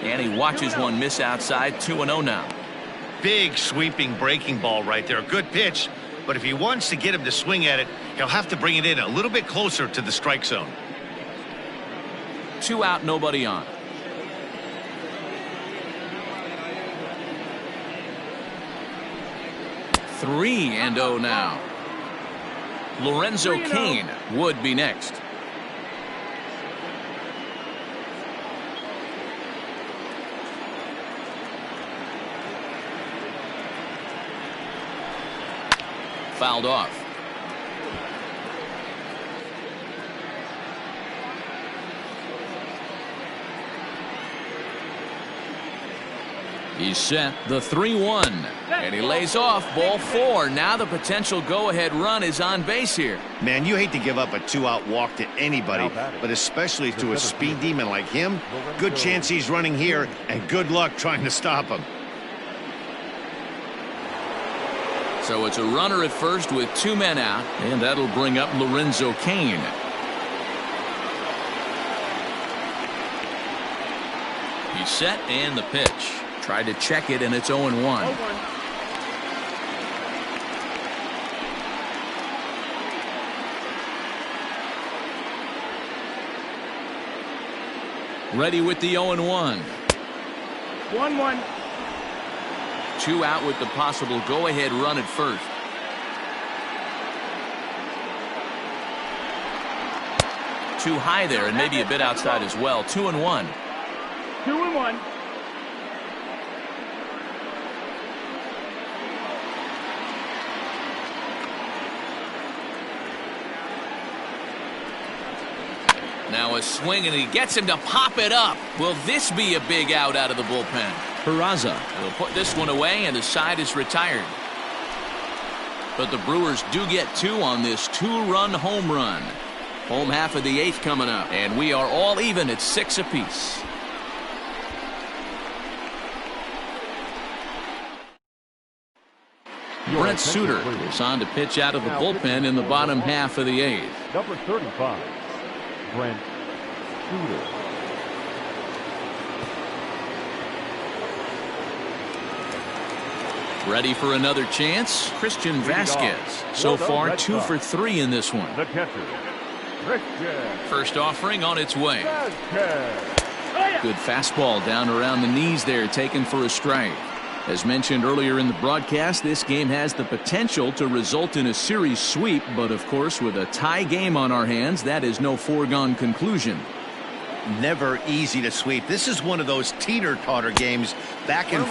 And he watches one miss outside. 2-0 now. Big sweeping breaking ball right there. Good pitch, but if he wants to get him to swing at it, he'll have to bring it in a little bit closer to the strike zone. 2 out, nobody on. Three and 0 now. Lorenzo Cain would be next. Fouled off. He's set. The 3-1. And he lays off. Ball 4. Now the potential go-ahead run is on base here. Man, you hate to give up a 2-out walk to anybody, but especially to a speed demon like him. Good chance he's running here, and good luck trying to stop him. So it's a runner at first with 2 men out, and that'll bring up Lorenzo Cain. He's set, and the pitch. Tried to check it, and it's 0-1. Ready with the 0-1. 1-1. 2 out with the possible go-ahead run at first. Too high there, and maybe a bit outside as well. 2-1. 2-1. Now a swing, and he gets him to pop it up. Will this be a big out of the bullpen? Peraza will put this one away, and the side is retired. But the Brewers do get 2 on this 2-run home run. Home half of the 8th coming up, and we are all even at 6 apiece. Brent Suter is on to pitch out of the bullpen in the bottom half of the 8th. Number 35, Brent Suter. Ready for another chance? Christian Vasquez. So far 2 for 3 in this one. The catcher, Christian First offering on its way. Vasquez. Good fastball down around the knees there, taken for a strike. As mentioned earlier in the broadcast, this game has the potential to result in a series sweep, but of course with a tie game on our hands, that is no foregone conclusion. Never easy to sweep. This is one of those teeter-totter games, back and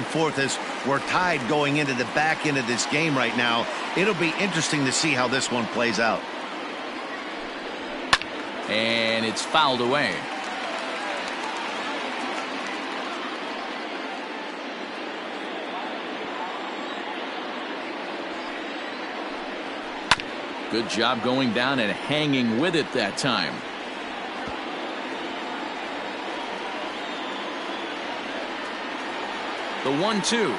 forth as we're tied going into the back end of this game right now. It'll be interesting to see how this one plays out. And it's fouled away. Good job going down and hanging with it that time. The 1-2.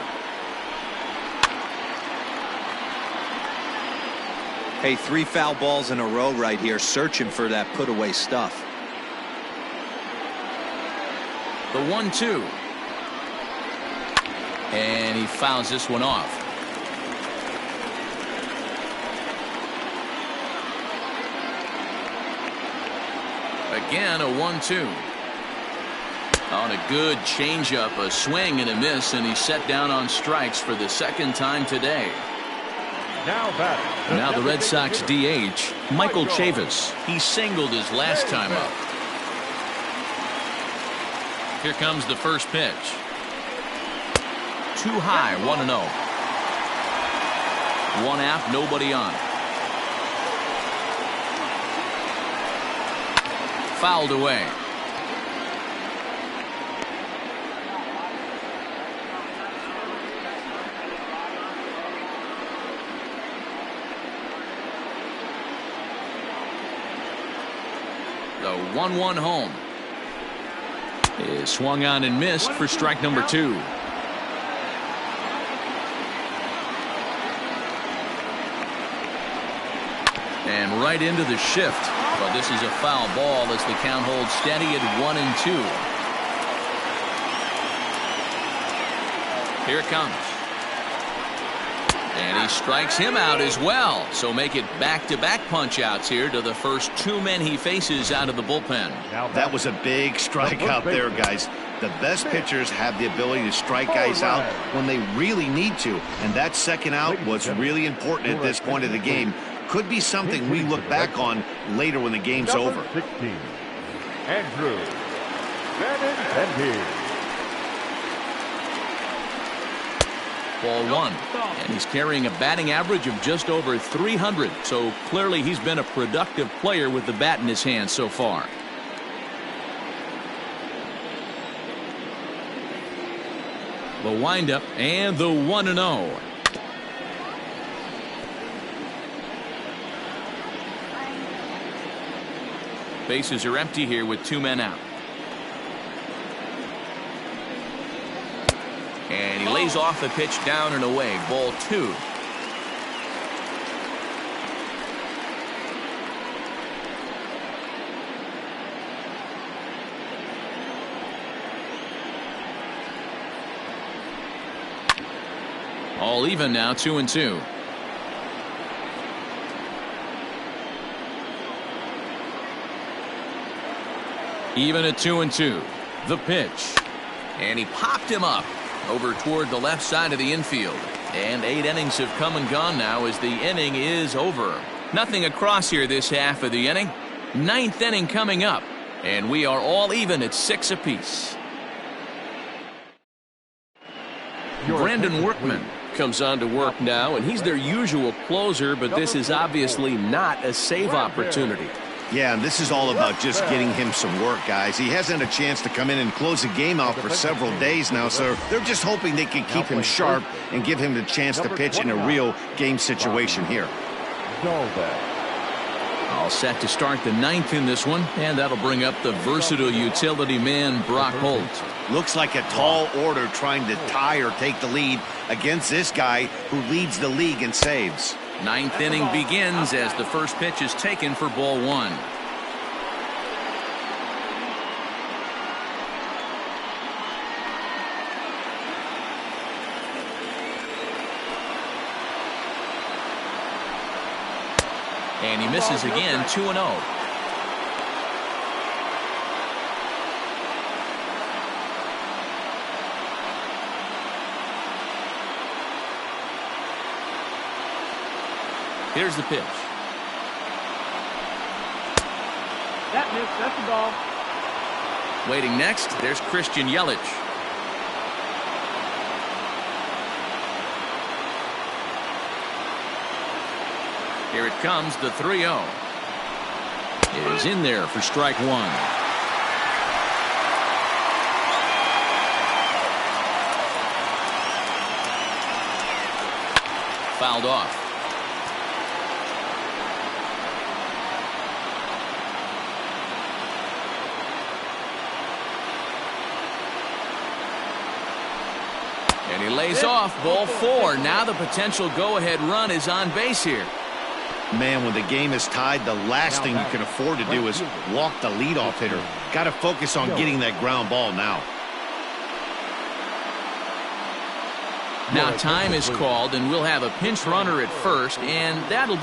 Hey, 3 foul balls in a row right here, searching for that put away stuff. The 1-2. And he fouls this one off. Again, a 1-2. On a good changeup, a swing and a miss, and he's set down on strikes for the second time today. Now the Red Sox DH, Michael Chavis. He singled his last time up. Here comes the first pitch. Too high, 1-0. One out, nobody on. Fouled away. The 1-1 home is swung on and missed for strike number 2. And right into the shift. But this is a foul ball as the count holds steady at 1-2. Here it comes. And he strikes him out as well. So make it back-to-back punch-outs here to the first 2 men he faces out of the bullpen. That was a big strikeout there, guys. The best pitchers have the ability to strike guys out when they really need to. And that second out was really important at this point of the game. Could be something we look back on later when the game's over. 16, Andrew Benintendi. Ball 1. And he's carrying a batting average of just over 300. So clearly he's been a productive player with the bat in his hand so far. The windup and the 1-0. Bases are empty here with 2 men out. And he lays off the pitch down and away. Ball 2. All even now, 2-2. Even at 2-2. The pitch. And he popped him up over toward the left side of the infield. And 8 innings have come and gone now as the inning is over. Nothing across here this half of the inning. 9th inning coming up. And we are all even at 6 apiece. Brandon Workman comes on to work now, and he's their usual closer, but this is obviously not a save opportunity. Yeah, and this is all about just getting him some work, guys. He hasn't had a chance to come in and close the game out for several days now, so they're just hoping they can keep him sharp and give him the chance to pitch in a real game situation here. All set to start the 9th in this one, and that'll bring up the versatile utility man, Brock Holt. Looks like a tall order trying to tie or take the lead against this guy who leads the league in saves. 9th inning begins as the first pitch is taken for ball 1. And he misses again, 2-0. Here's the pitch. That missed. That's the ball. Waiting next, there's Christian Yelich. Here it comes, the 3-0. It is in there for strike 1. Fouled off. And he lays off, ball 4. Now the potential go-ahead run is on base here. Man, when the game is tied, the last thing you can afford to do is walk the leadoff hitter. Got to focus on getting that ground ball now. Now time is called, and we'll have a pinch runner at first, and that'll be